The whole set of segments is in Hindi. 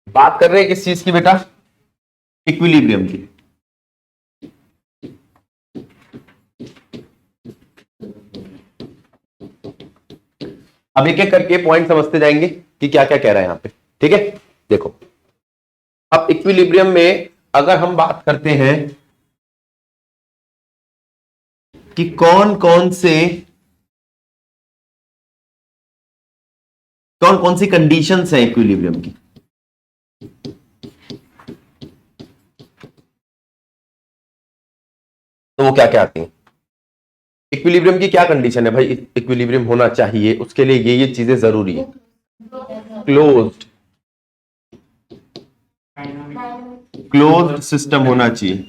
बात कर रहे हैं किस चीज की बेटा? इक्विलिब्रियम की। अब एक एक करके पॉइंट समझते जाएंगे कि क्या क्या कह रहा है यहां पे, ठीक है। देखो, अब इक्विलिब्रियम में अगर हम बात करते हैं कि कौन कौन सी कंडीशंस हैं इक्विलिब्रियम की, तो वो क्या क्या आती हैं? इक्विलिब्रियम की क्या कंडीशन है भाई? इक्विलिब्रियम होना चाहिए, उसके लिए ये चीजें जरूरी है। क्लोज्ड सिस्टम होना चाहिए,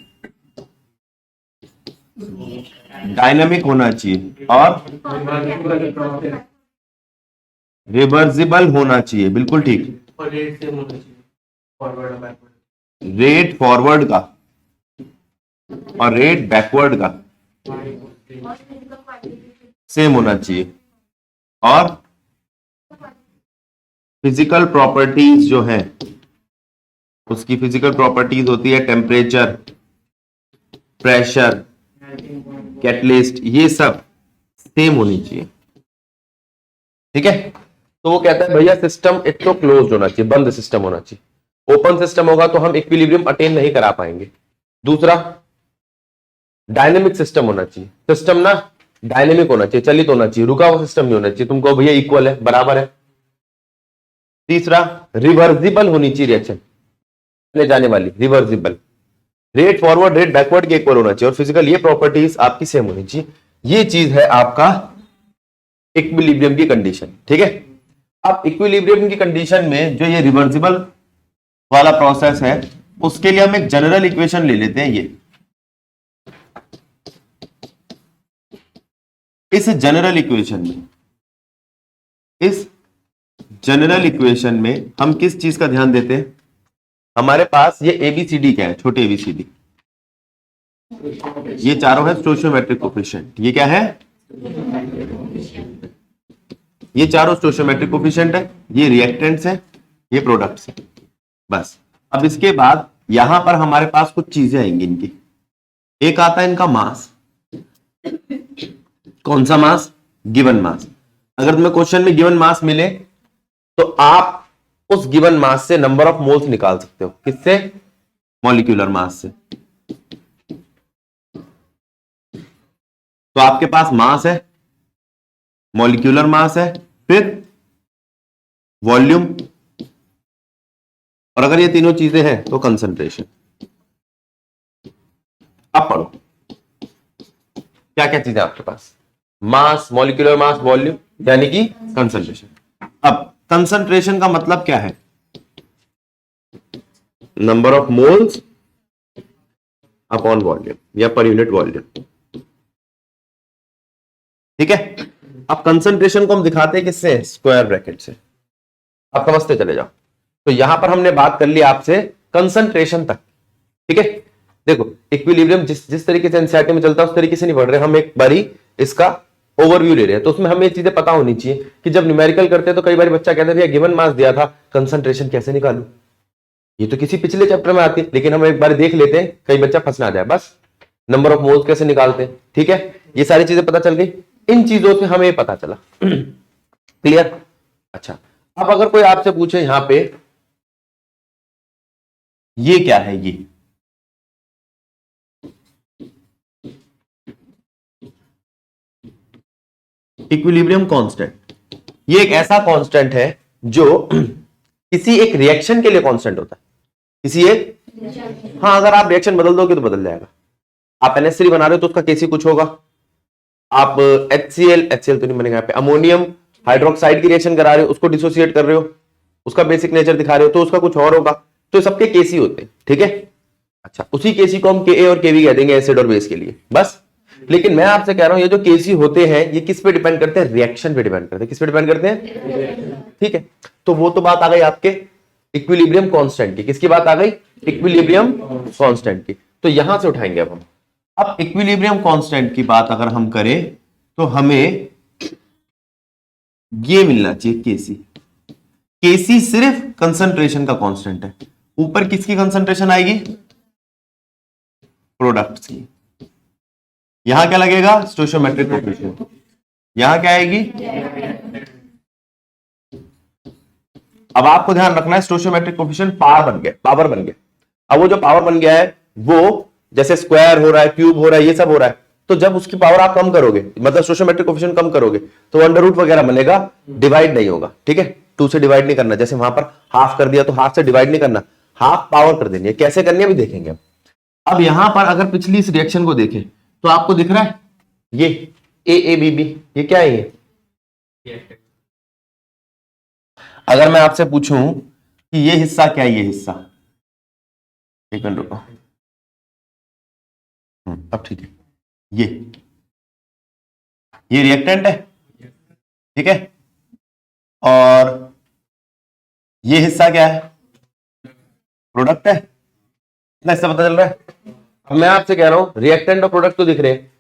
डायनामिक होना चाहिए और रिवर्सिबल होना चाहिए। बिल्कुल ठीक। रेट फॉरवर्ड का और रेट बैकवर्ड का सेम होना चाहिए, और फिजिकल प्रॉपर्टीज जो है, उसकी फिजिकल प्रॉपर्टीज होती है टेम्परेचर, प्रेशर, कैटलिस्ट, ये सब सेम होनी चाहिए, ठीक है। तो वो कहता है भैया सिस्टम एक तो क्लोज होना चाहिए, बंद सिस्टम होना चाहिए। ओपन सिस्टम होगा तो हम इक्विलिब्रियम अटेन नहीं करा पाएंगे। दूसरा, डायनेमिक सिस्टम होना चाहिए, सिस्टम ना डायनेमिक होना चाहिए, चलित होना चाहिए, रुका हुआ सिस्टम नहीं होना चाहिए। तुमको भैया इक्वल है, बराबर है। तीसरा, रिवर्सिबल होनी चाहिए रिएक्शन, ले जाने वाली, reversible. Rate forward rate backward के इक्वल होना चाहिए, और फिजिकल ये प्रॉपर्टीज आपकी सेम होनी चाहिए। ये चीज है आपका इक्विलिब्रियम की कंडीशन, ठीक है। अब इक्विलिब्रियम की कंडीशन में जो ये रिवर्सिबल वाला प्रोसेस है, उसके लिए हम एक जनरल इक्वेशन ले लेते हैं। ये इस जनरल इक्वेशन में हम किस चीज का ध्यान देते हैं? हमारे पास ये एबीसीडी क्या है? छोटे एबीसीडी, ये चारों है स्टोइचियोमेट्रिक कोफिशिएंट। ये क्या है? ये चारों स्टोइचियोमेट्रिक कोफिशिएंट है, ये रिएक्टेंट्स है, ये प्रोडक्ट्स है, बस। अब इसके बाद यहां पर हमारे पास कुछ चीजें आएंगी इनकी। एक आता है इनका मास। कौन सा मास? Given mass. अगर तुम्हें क्वेश्चन में गिवन मास मिले तो आप उस गिवन मास से नंबर ऑफ मोल्स निकाल सकते हो। किससे? मॉलिक्यूलर मास से। तो आपके पास मास है, मॉलिक्यूलर मास है, फिर वॉल्यूम, और अगर ये तीनों चीजें हैं तो कंसंट्रेशन। अब पढ़ो क्या क्या चीजें आपके पास? मास, मॉलिक्यूलर मास, वॉल्यूम, यानी कि कंसंट्रेशन। अब कंसंट्रेशन का मतलब क्या है? Number of moles upon volume या पर यूनिट वॉल्यूम, ठीक है। अब कंसंट्रेशन को हम दिखाते हैं किससे? स्क्वायर ब्रैकेट से। आप समझते चले जाओ। तो यहां पर हमने बात कर ली आपसे कंसंट्रेशन तक, ठीक है। देखो, इक्विलिब्रियम जिस तरीके से एनसीईआरटी में चलता है उस तरीके से नहीं पढ़ रहे हम, एक बारी इसका ओवरव्यू ले रहे हैं। तो उसमें हमें चीजें पता होनी चाहिए कि जब न्यूमेरिकल करते हैं तो कई बार बच्चा कहता है भैया गिवन मास दिया था, कंसंट्रेशन कैसे निकालूं? ये तो किसी पिछले चैप्टर में आती है, लेकिन हम एक बार देख लेते हैं, कई बच्चा फंस ना जाए। बस नंबर ऑफ मोल्स कैसे निकालते हैं, ठीक है। ये सारी चीजें पता चल गई। इन चीजों से हमें पता चला। क्लियर? अच्छा, अब अगर कोई आपसे पूछे यहां पे ये क्या है, ये इक्विलिब्रियम कांस्टेंट। ये एक ऐसा कांस्टेंट है जो किसी एक रिएक्शन के लिए कांस्टेंट होता है। किसी एक, हाँ, अगर आप रिएक्शन बदल दोगे तो बदल जाएगा। आप NH3 बना रहे हो तो उसका केसी कुछ होगा। आप HCl तो नहीं बनेगा यहाँ पे, अमोनियम हाइड्रोक्साइड की रिएक्शन करा रहे हो, उसको डिसोसिएट कर रहे हो, उसका बेसिक नेचर दिखा रहे हो, तो उसका कुछ और होगा। तो सबके केसी होते हैं, ठीक है। अच्छा, उसी केसी को हम Ka और Kb कह देंगे एसिड और बेस के लिए, बस। लेकिन मैं आपसे कह रहा हूं ये जो केसी होते हैं ये किस पे डिपेंड करते हैं? रिएक्शन पे डिपेंड करते हैं। किस पे डिपेंड करते हैं? ठीक है। तो वो तो बात आ गई आपके इक्विलिब्रियम कांस्टेंट की। किसकी बात आ गई? इक्विलिब्रियम कांस्टेंट की। तो यहां से उठाएंगे अब हम। अब इक्विलिब्रियम कांस्टेंट की बात अगर हम करें तो हमें ये मिलना चाहिए केसी। केसी सिर्फ कंसंट्रेशन का कांस्टेंट है, ऊपर किसकी कंसंट्रेशन आएगी? प्रोडक्ट्स की। यहां क्या लगेगा? स्टोइचोमेट्रिक कोएफिशिएंट। यहां क्या आएगी? अब आपको ध्यान रखना है, स्टोइचोमेट्रिक कोएफिशिएंट पावर बन गया। अब वो जो पावर बन गया है वो जैसे स्क्वायर हो रहा है, क्यूब हो रहा है, ये सब हो रहा है, तो जब उसकी पावर आप कम करोगे, मतलब स्टोइचोमेट्रिक कोएफिशिएंट कम करोगे, तो अंडर रूट वगैरह बनेगा, डिवाइड नहीं होगा। ठीक है, 2 से डिवाइड नहीं करना, जैसे वहां पर हाफ कर दिया तो हाफ से डिवाइड नहीं करना, हाफ पावर कर देनी है। कैसे करनी है अभी देखेंगे। अब यहां पर अगर पिछली इस रिएक्शन को देखें तो आपको दिख रहा है ये AABB, ये क्या है? ये अगर मैं आपसे पूछूं कि ये हिस्सा क्या है, ये हिस्सा, एक मिनट रुको, अब ठीक है, ये रिएक्टेंट है, ठीक है, और ये हिस्सा क्या है? प्रोडक्ट है। इतना हिस्सा पता चल रहा है। अब मैं आपसे कह रहा हूं रिएक्टेंट और प्रोडक्ट तो दिख रहे हैं,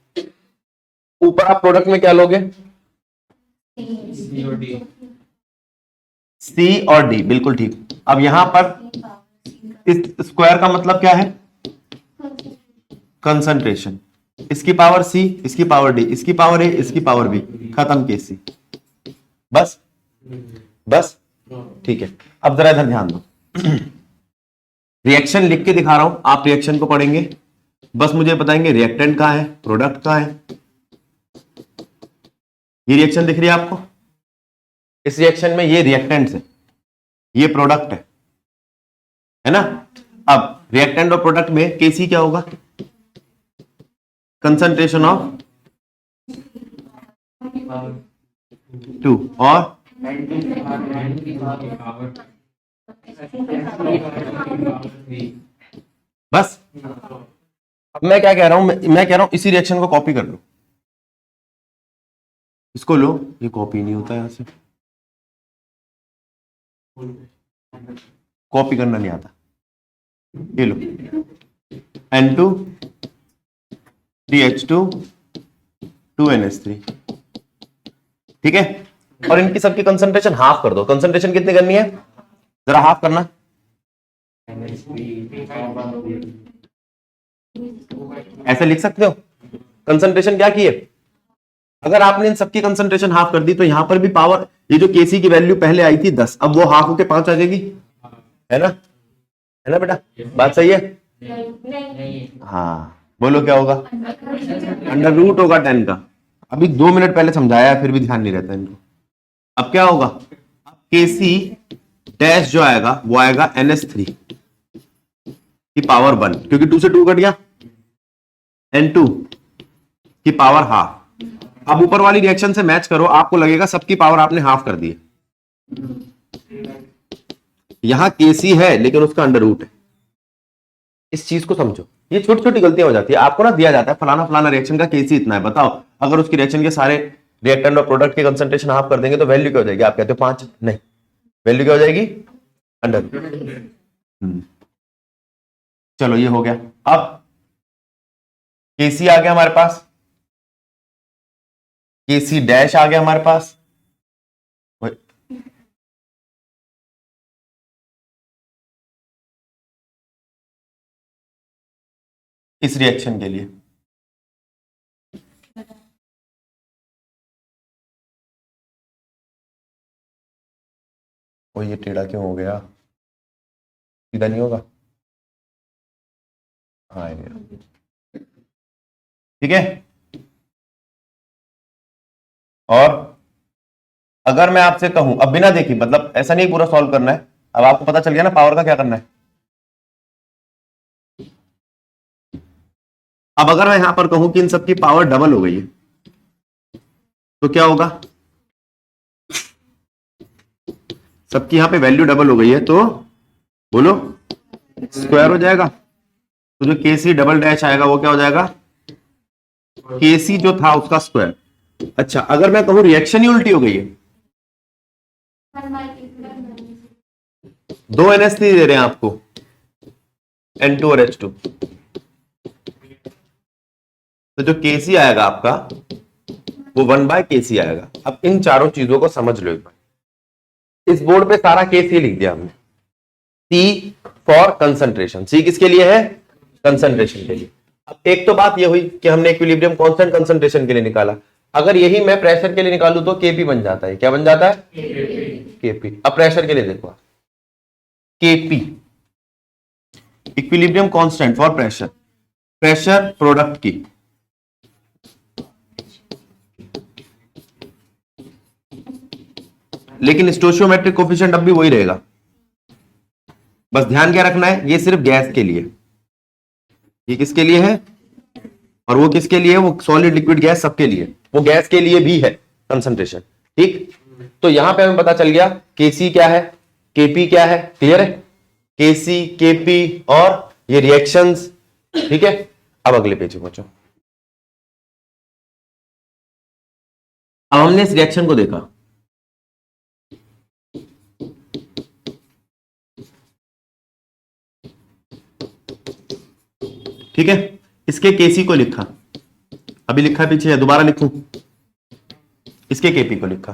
ऊपर आप प्रोडक्ट में क्या लोगे? सी और डी, बिल्कुल ठीक। अब यहां पर इस स्क्वायर का मतलब क्या है? कंसंट्रेशन। इसकी पावर सी, इसकी पावर डी, इसकी पावर ए, इसकी पावर बी, खत्म केसी। बस बस ठीक है। अब जरा इधर ध्यान दो, रिएक्शन लिख के दिखा रहा हूं, आप रिएक्शन को पढ़ेंगे, बस मुझे बताएंगे रिएक्टेंट कहां है, प्रोडक्ट कहां है। ये रिएक्शन दिख रही है आपको? इस रिएक्शन में ये रिएक्टेंट है, ये प्रोडक्ट है ना। अब रिएक्टेंट और प्रोडक्ट में केसी क्या होगा? कंसंट्रेशन ऑफ 2 और बस। अब मैं क्या कह रहा हूं, मैं कह रहा हूं इसी रिएक्शन को कॉपी कर लो, इसको लो, ये कॉपी नहीं होता यहां से, कॉपी करना नहीं आता, ये लो N2 3H2 2NH3, ठीक है, और इनकी सबकी कंसंट्रेशन हाफ कर दो। कंसंट्रेशन कितनी करनी है? जरा हाफ करना। ऐसे लिख सकते हो, कंसंट्रेशन क्या की है? अगर आपने इन सबकी कंसंट्रेशन हाफ कर दी तो यहां पर भी पावर, ये जो केसी की वैल्यू पहले आई थी 10, अब वो हाफ होके 5 आ जाएगी, है ना बेटा? बात सही है? हाँ, बोलो क्या होगा? अंडर रूट होगा 10 का। अभी 2 मिनट पहले समझाया है, फिर भी ध्यान नहीं रहता इनको। अब क्या होगा? केसी डैश जो आएगा वो आएगा NH3 की पावर 1, क्योंकि 2 से 2 कट गया, N2 की पावर हाफ। अब ऊपर वाली रिएक्शन से मैच करो, आपको लगेगा सबकी पावर आपने हाफ कर दी है। यहां केसी है लेकिन उसका अंडर रूट है। इस चीज को समझो, ये छोटी छोटी गलतियां हो जाती है। आपको ना दिया जाता है फलाना फलाना रिएक्शन का केसी इतना है, बताओ अगर उसकी रिएक्शन के सारे रिएक्टेंट और प्रोडक्ट की कंसंट्रेशन हाफ कर देंगे तो वैल्यू क्या हो जाएगी? आप कहते हो 5, नहीं, वैल्यू क्या हो जाएगी? Under root. चलो ये हो गया। अब केसी आ गया हमारे पास, केसी डैश आ गया हमारे पास, इस रिएक्शन के लिए वो ये टेढ़ा क्यों हो गया? सीधा नहीं होगा? हाँ, ठीक है। और अगर मैं आपसे कहूं, अब बिना देखी, मतलब ऐसा नहीं पूरा सॉल्व करना है, अब आपको पता चल गया ना पावर का क्या करना है। अब अगर मैं यहां पर कहूं कि इन सबकी पावर डबल हो गई है तो क्या होगा? सबकी यहां पे वैल्यू डबल हो गई है तो बोलो स्क्वायर हो जाएगा। तो जो केसी डबल डैश आएगा वो क्या हो जाएगा? केसी जो था उसका स्क्वायर। अच्छा, अगर मैं कहूं रिएक्शन ही उल्टी हो गई है, 2 NH3 दे रहे हैं आपको, N2 और H2, तो जो केसी आएगा आपका वो 1/KC आएगा। अब इन चारों चीजों को समझ लो एक बार। इस बोर्ड पे सारा केस ये लिख दिया हमने, सी फॉर कंसंट्रेशन। सी किसके लिए है? कंसंट्रेशन के लिए। अब एक तो बात ये हुई कि हमने इक्विलिब्रियम कांस्टेंट कंसंट्रेशन के लिए निकाला। अगर यही मैं प्रेशर के लिए निकालू तो केपी बन जाता है। क्या बन जाता है? केपी। अब प्रेशर के लिए देखो, KP equilibrium constant for pressure, pressure product की लेकिन स्टोइचियोमेट्रिक कोफिशिएंट अब भी वही रहेगा। बस ध्यान क्या रखना है, ये सिर्फ गैस के लिए, ये किसके लिए है और वो किसके लिए? वो सॉलिड लिक्विड गैस सबके लिए, वो गैस के लिए भी है कंसंट्रेशन। ठीक, तो यहां पे हमें पता चल गया केसी क्या है, केपी क्या है। क्लियर है? केसी, केपी और ये रिएक्शंस। ठीक है, अब अगले पेज पे पहुंचो। अब हमने इस रिएक्शन को देखा, ठीक है, इसके केसी को लिखा, अभी लिखा पीछे है, दोबारा लिखूं, इसके केपी को लिखा।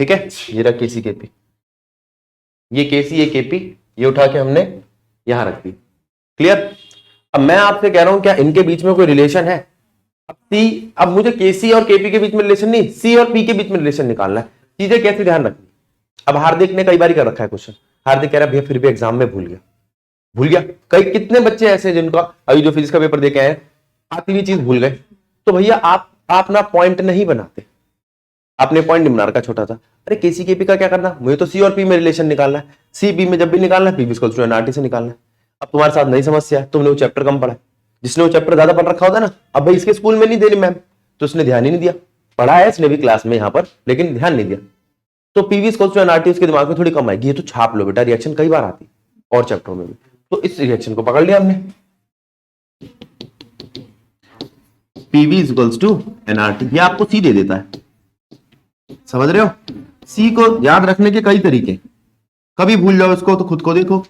ठीक है, ये रहा केसी केपी, ये केसी ये केपी, ये उठा के हमने यहां रख दी। क्लियर? अब मैं आपसे कह रहा हूं क्या इनके बीच में कोई रिलेशन है? अब सी, अब मुझे केसी और केपी के बीच में रिलेशन नहीं, सी और पी के बीच में रिलेशन निकालना है। चीजें कैसे ध्यान रखनी? अब हार्दिक ने कई बार कर रखा है क्वेश्चन, हार्दिक कह रहा है भैया फिर भी एग्जाम में भूल गया, भूल गया। कई कितने बच्चे ऐसे जिनका अभी जो फिजिक्स का पेपर देके आए आती हुई चीज भूल गए। तो भैया आप ना पॉइंट नहीं बनाते, आपने पॉइंट नहीं बना रखा छोटा सा। अरे केसी केपी का क्या करना, मुझे तो सी और पी में रिलेशन निकालना है, सी पी में जब भी निकालना है पी इक्वल्स टू एनआरटी से निकालना है। अब तुम्हारे साथ नई समस्या है, तुमने वो चैप्टर कम पढ़ा है, जिसने वो चैप्टर ज्यादा पढ़ रखा होता है ना, अब भाई इसके स्कूल में नहीं दे रही मैम, तो उसने ध्यान ही नहीं दिया, पढ़ा है इसने भी क्लास में यहां पर लेकिन ध्यान नहीं दिया, तो पीवी इक्वल्स टू एनआरटी उसके दिमाग में थोड़ी कम आएगी। ये तो छाप लो बेटा, रिएक्शन कई बार आती और चैप्टरों में भी, तो इस रिएक्शन को पकड़ लिया हमने, पीवी इक्वल्स टू एनआरटी। ये आपको सी दे देता है, समझ रहे हो? सी को याद रखने के कई तरीके, कभी भूल जाओ इसको तो खुद को देखो,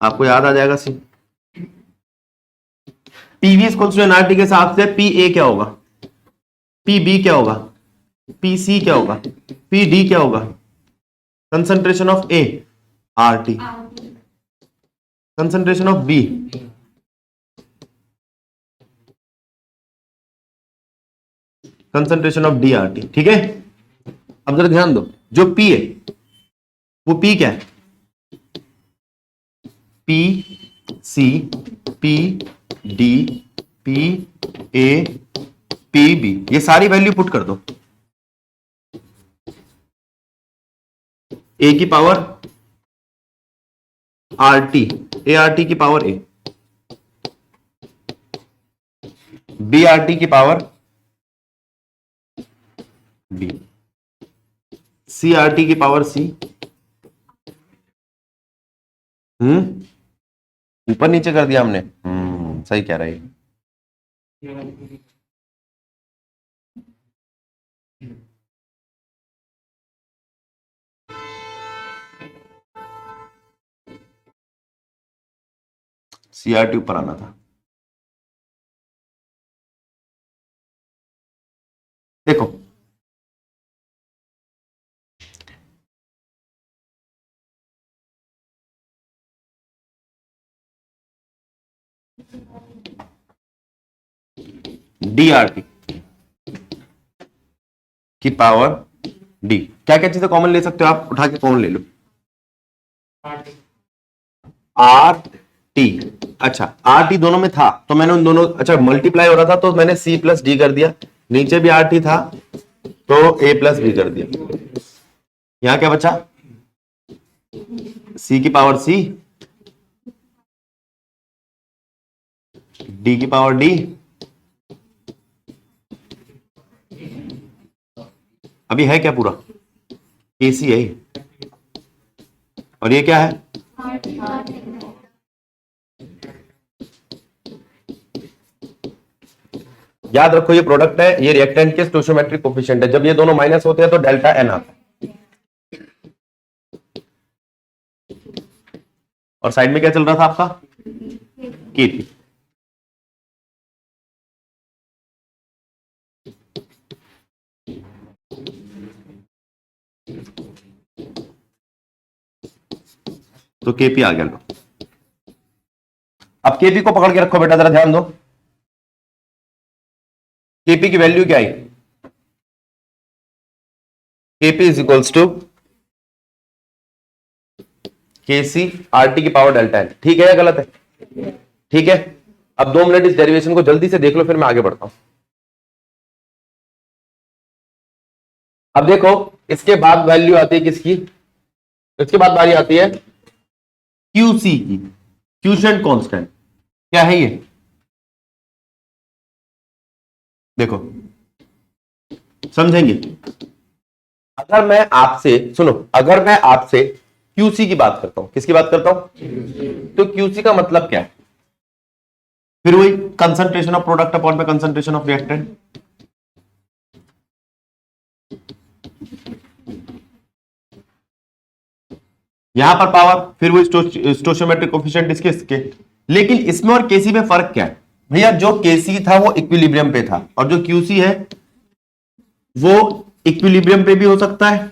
आपको याद आ जाएगा सी। पीवी इक्वल्स टू एनआरटी के हिसाब से पी ए क्या होगा, पी बी क्या होगा, पी सी क्या होगा, पी डी क्या होगा? Concentration of A R T, concentration of B concentration of D R T. ठीक है, अब जरा ध्यान दो, जो पी है वो पी क्या है? P C, P D, P A, P B, ये सारी वैल्यू पुट कर दो। ए की power R T, A R T की power A, B R T की power B, C R T की पावर सी। ऊपर नीचे कर दिया हमने। सही कह रहा है। सीआरटी ऊपर आना था। देखो डी आर टी की पावर डी, क्या क्या चीजें कॉमन ले सकते हो आप? उठा के कॉमन ले लो। आर टी, अच्छा आर टी दोनों में था तो मैंने उन दोनों, अच्छा मल्टीप्लाई हो रहा था तो मैंने सी प्लस डी कर दिया, नीचे भी आर टी था तो ए प्लस बी कर दिया। यहां क्या बचा? सी की पावर सी, डी की पावर डी, अभी है क्या पूरा? केसी है, और ये क्या है? याद रखो ये प्रोडक्ट है, ये रिएक्टेंट के स्टोइचियोमेट्रिक कोफिशिएंट है, जब ये दोनों माइनस होते हैं तो डेल्टा एन आता है। और साइड में क्या चल रहा था आपका? केपी। तो Kp आ गया। लो अब Kp को पकड़ के रखो बेटा, जरा ध्यान दो। Kp की वैल्यू क्या आई? Kp is equals to Kc RT की पावर डेल्टा एन। ठीक है या गलत है? ठीक है। अब 2 मिनट इस डेरिवेशन को जल्दी से देख लो, फिर मैं आगे बढ़ता हूं। अब देखो, इसके बाद वैल्यू आती है किसकी? इसके बाद बारी आती है QC की, क्यूशेंट कांस्टेंट। क्या है ये? देखो समझेंगे। अगर मैं आपसे, सुनो, अगर मैं आपसे QC की बात करता हूं, किसकी बात करता हूं? तो QC का मतलब क्या है? फिर वही कंसंट्रेशन ऑफ प्रोडक्ट अपॉन में कंसंट्रेशन ऑफ रिएक्टेंट। यहां पर पावर, फिर वही स्टोइचियोमेट्रिक कोएफिशिएंट इसके। लेकिन इसमें और केसी में फर्क क्या है भैया? जो केसी था वो इक्विलिब्रियम पे था, और जो क्यूसी है वो इक्विलिब्रियम पे भी हो सकता है,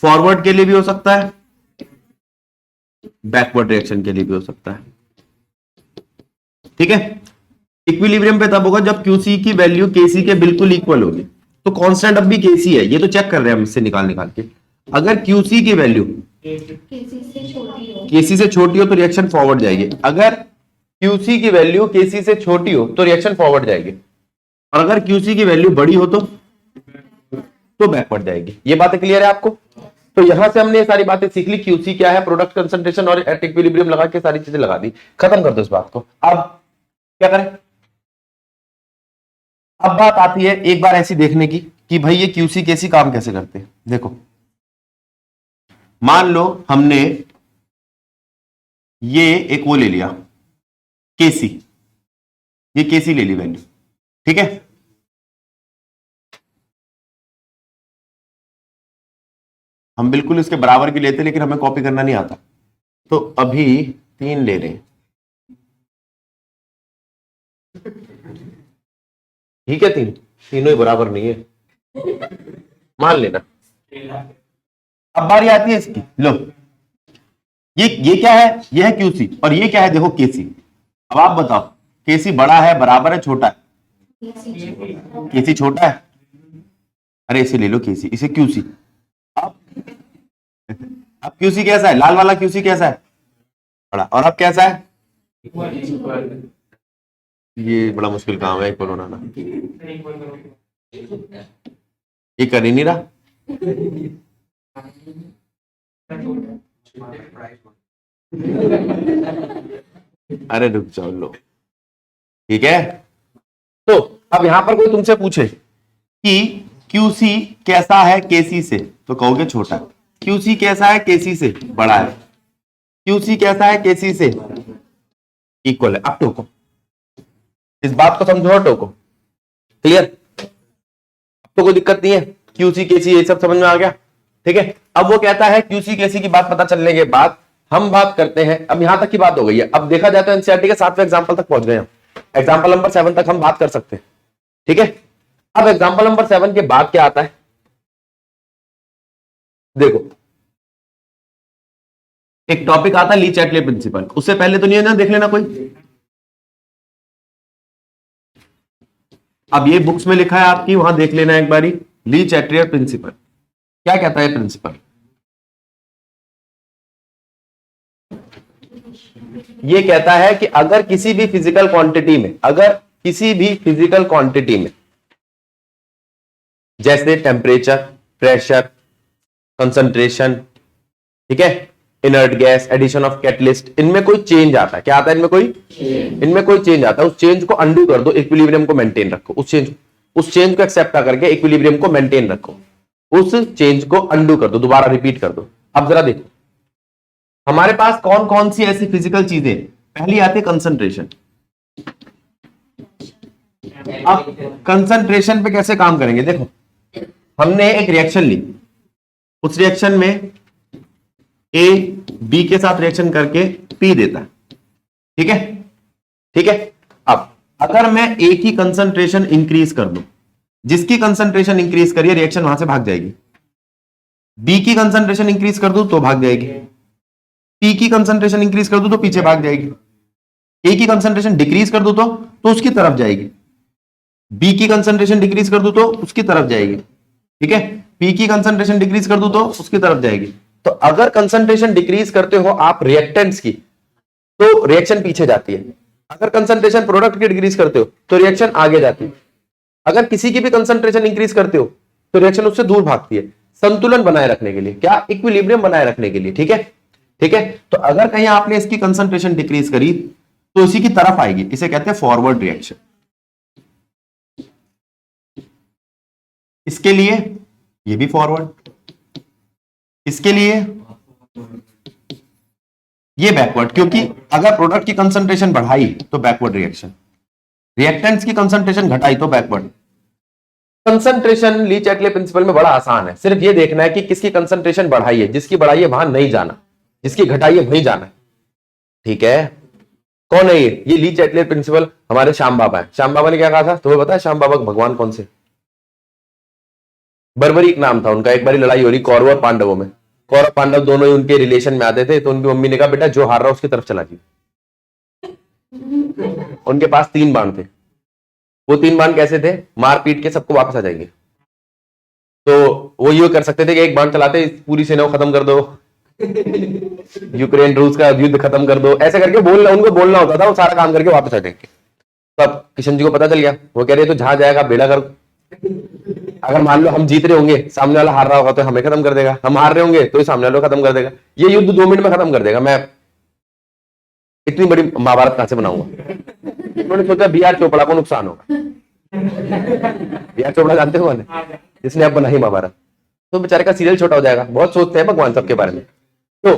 फॉरवर्ड के लिए भी हो सकता है, बैकवर्ड रिएक्शन के लिए भी हो सकता है। ठीक है। इक्विलिब्रियम पे तब होगा जब क्यूसी की वैल्यू केसी के बिल्कुल इक्वल होगी। तो कांस्टेंट अब भी केसी है, ये तो चेक कर रहे हैं हम इससे निकाल के। अगर क्यूसी की वैल्यू केसी से छोटी हो तो रिएक्शन फॉरवर्ड जाएगी। अगर क्यूसी की वैल्यू केसी से छोटी हो तो रिएक्शन फॉरवर्ड जाएगी, और अगर क्यूसी की वैल्यू बड़ी हो तो बैकवर्ड जाएगी। ये बातें क्लियर है आपको? तो यहां से हमने ये सारी बातें सीख ली। क्यूसी क्या है, प्रोडक्ट कंसंट्रेशन, और एट इक्विलिब्रियम लगा के सारी चीजें लगा दी, खत्म कर दो इस बात को। अब क्या करें? अब बात आती है एक बार ऐसी देखने की कि भाई ये क्यूसी केसी काम कैसे करते हैं। देखो मान लो हमने ये एक वो ले लिया केसी, ये केसी ले ली वैल्यू। ठीक है। हम बिल्कुल इसके बराबर की लेते, लेकिन हमें कॉपी करना नहीं आता, तो अभी 3 ले रहे हैं। ठीक है, तीनों ही बराबर नहीं है, मान लेना। अब बारी आती है इसकी। लो ये क्या है? ये है क्यूसी, और ये क्या है? देखो केसी। अब आप बताओ, केसी बड़ा है, बराबर है, छोटा है? केसी छोटा है। अरे इसे ले लो केसी, इसे क्यूसी। अब क्यूसी कैसा है? लाल वाला क्यूसी कैसा है? बड़ा। और अब कैसा है? ये बड़ा मुश्किल काम है इक्वल बनाना, ये कर ही नहीं रहा। अरे रुक जाओ, लो ठीक है। तो अब यहां पर कोई तुमसे पूछे कि क्यूसी कैसा है केसी से, तो कहोगे छोटा। क्यूसी कैसा है? केसी से बड़ा है। क्यूसी कैसा है? केसी से इक्वल है। अब टोको, इस बात को समझो और टोको। क्लियर? तो कोई दिक्कत नहीं है, क्यूसी केसी ये सब समझ में आ गया। ठीक है। अब वो कहता है क्यूसी केसी की बात पता चलने के बाद हम बात करते हैं, अब यहां तक की बात हो गई है। अब देखा जाए तो एनसीईआरटी के 7वें एग्जाम्पल तक पहुंच गए हम, एग्जाम्पल नंबर 7 तक हम बात कर सकते हैं। ठीक है। अब एग्जाम्पल नंबर 7 के बाद क्या आता है? देखो एक टॉपिक आता है ली चैटले प्रिंसिपल, उससे पहले तो नहीं है ना, देख लेना कोई। अब ये बुक्स में लिखा है आपकी, वहां देख लेना एक बारी। ली चैटले प्रिंसिपल क्या कहता है? प्रिंसिपल ये कहता है कि अगर किसी भी फिजिकल क्वांटिटी में, अगर किसी भी फिजिकल क्वांटिटी में, जैसे टेम्परेचर, प्रेशर, कंसंट्रेशन, ठीक है, inert gas, addition of catalyst, इनमें कोई चेंज आता है। क्या आता है? इनमें कोई चेंज आता है। उस चेंज को अंडू कर दो, इक्विलिब्रियम को मेंटेन रखो। उस चेंज को एक्सेप्ट करके इक्विलिब्रियम को मेंटेन रखो, उस चेंज को अंडू कर दो, दोबारा रिपीट कर दो। अब जरा देखो हमारे पास कौन कौन सी ऐसी फिजिकल चीजें। पहली आती है कंसंट्रेशन। अब कंसंट्रेशन पे कैसे काम करेंगे? देखो हमने एक रिएक्शन ली, उस रिएक्शन में ए बी के साथ रिएक्शन करके पी देता है। ठीक है, ठीक है। अब अगर मैं ए की कंसंट्रेशन इंक्रीज कर दूं, जिसकी कंसंट्रेशन इंक्रीज करिए रिएक्शन वहां से भाग जाएगी। बी की कंसंट्रेशन इंक्रीज कर दूं तो भाग जाएगी, पी की कंसंट्रेशन इंक्रीज कर दूं तो पीछे भाग जाएगी, ए की कंसंट्रेशन डिक्रीज कर दूं तो उसकी तरफ जाएगी, बी की कंसंट्रेशन डिक्रीज कर दूं तो उसकी तरफ जाएगी, ठीक है, पी की कंसंट्रेशन डिक्रीज कर दूं तो उसकी तरफ जाएगी। तो अगर कंसंट्रेशन डिक्रीज करते हो आप रिएक्टेंट्स की तो रिएक्शन पीछे जाती है, अगर कंसंट्रेशन प्रोडक्ट की डिक्रीज करते हो तो रिएक्शन आगे जाती है, अगर किसी की भी कंसंट्रेशन इंक्रीज करते हो तो रिएक्शन उससे दूर भागती है, संतुलन बनाए रखने के लिए, क्या, इक्विलिब्रियम बनाए रखने के लिए, ठीक है, ठीक है। तो अगर कहीं आपने इसकी कंसंट्रेशन डिक्रीज करी तो इसी की तरफ आएगी, इसे कहते हैं फॉरवर्ड रिएक्शन। इसके लिए ये भी फॉरवर्ड, इसके लिए ये बैकवर्ड, क्योंकि अगर प्रोडक्ट की कंसंट्रेशन बढ़ाई तो बैकवर्ड रिएक्शन, रिएक्टेंट्स की कंसंट्रेशन घटाई तो बैकवर्ड। कंसंट्रेशन ली चैटले प्रिंसिपल में बड़ा आसान है, सिर्फ ये देखना है कि किसकी कंसंट्रेशन बढ़ाई है, जिसकी बढ़ाई है वहां नहीं जाना, जिसकी घटाई है वहीं जाना है, ठीक है। कौन है ये ली चैटले प्रिंसिपल हमारे श्याम बाबा है। श्याम बाबा ने क्या कहा था तुम्हें पता है? श्याम बाबा भगवान कौन से? बर्बरीक नाम था उनका। एक बारी लड़ाई हो रही कौरव और पांडवों में, कौरव पांडव दोनों ही उनके रिलेशन में आते थे, तो उनकी मम्मी ने कहा बेटा जो हार रहा उसकी तरफ चला जाइए। उनके पास 3 बाण थे, वो 3 बाण कैसे थे? मार पीट के सबको वापस आ जाएंगे। तो वो ये कर सकते थे कि एक बाण चलाते पूरी सेना को खत्म कर दो, यूक्रेन रूस का युद्ध खत्म कर दो, ऐसे करके उनको बोलना होता था, वो सारा काम करके वापस आ जाएंगे। तब किशन जी को पता चल गया, वो कह रहे तो जहां जाएगा बेड़ा कर, अगर मान लो हम जीत रहे होंगे सामने वाला हार रहा होगा तो हमें खत्म कर देगा, हम हार रहे होंगे तो सामने वाले को खत्म कर देगा, ये युद्ध 2 मिनट में खत्म कर देगा। मैं इतनी बड़ी महाभारत कहां से बनाऊंगा? उन्होंने सोचा बी.आर. चोपड़ा को नुकसान होगा। बी.आर. चोपड़ा जानते हो ना, जिसने अब बनाई महाभारत, तो बेचारे का सीरियल छोटा हो जाएगा। बहुत सोचते हैं भगवान सबके बारे में। तो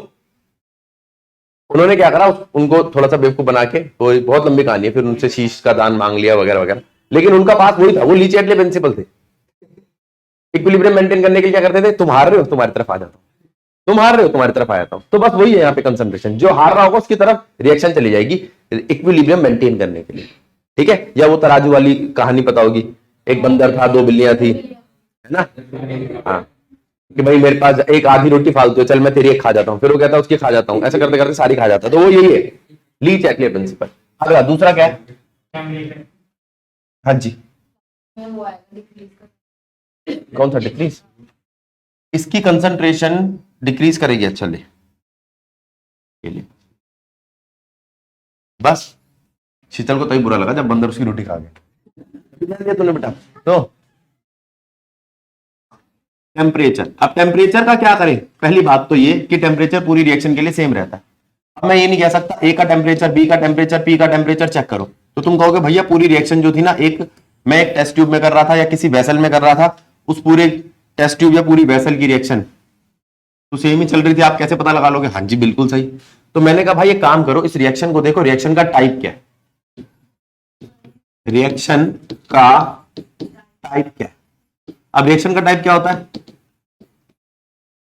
उन्होंने क्या करा, उनको थोड़ा सा बेवकूफ बना के, तो बहुत लंबी कहानी है, फिर उनसे शीश का दान मांग लिया वगैरह वगैरह, लेकिन उनका पास वही था, वो ली चैटले प्रिंसिपल थे। इक्विलिब्रियम मेंटेन करने के लिए क्या करते थे? तुम हार रहे हो तुम्हारी तरफ आ जाता हूं, तुम हार रहे हो तुम्हारी तरफ आ जाता हूं। तो बस वही है यहाँ पे कंसंट्रेशन, जो हार रहा होगा उसकी तरफ रिएक्शन चली जाएगी इक्विलिब्रियम मेंटेन करने के लिए, ठीक है। या वो तराजू वाली कहानी पता होगी, एक बंदर था 2 बिल्लियां थी, है ना, हाँ, कि भाई मेरे पास एक आधी रोटी फालतू है, चल मैं तेरी एक खा जाता हूँ, फिर वो कहता है उसकी खा जाता हूँ, ऐसे करते करते सारी खा जाता है। तो वो यही है ली चैटले प्रिंसिपल। अगला दूसरा क्या है? हाँ जी, कौन सा डिक्रीज? इसकी कंसंट्रेशन डिक्रीज करेगी। अच्छा ले बस शीतल को तभी बुरा लगा जब बंदर उसकी रोटी खा गया तूने बेटा। तो टेम्परेचर, अब टेम्परेचर का क्या करें? पहली बात तो ये कि टेम्परेचर पूरी रिएक्शन के लिए सेम रहता है। अब मैं ये नहीं कह सकता ए का टेम्परेचर, बी का टेम्परेचर, पी का टेम्परेचर चेक करो, तो तुम कहोगे भैया पूरी रिएक्शन जो थी ना, मैं एक टेस्ट ट्यूब में कर रहा था या किसी वेसल में कर रहा था, उस पूरे टेस्ट ट्यूब या पूरी वेसल की रिएक्शन तो सेम ही चल रही थी, आप कैसे पता लगा लोगे? हाँ जी बिल्कुल सही। तो मैंने कहा भाई एक काम करो, इस रिएक्शन को देखो, रिएक्शन का टाइप क्या है, रिएक्शन का टाइप क्या है। अब रिएक्शन का टाइप क्या होता है?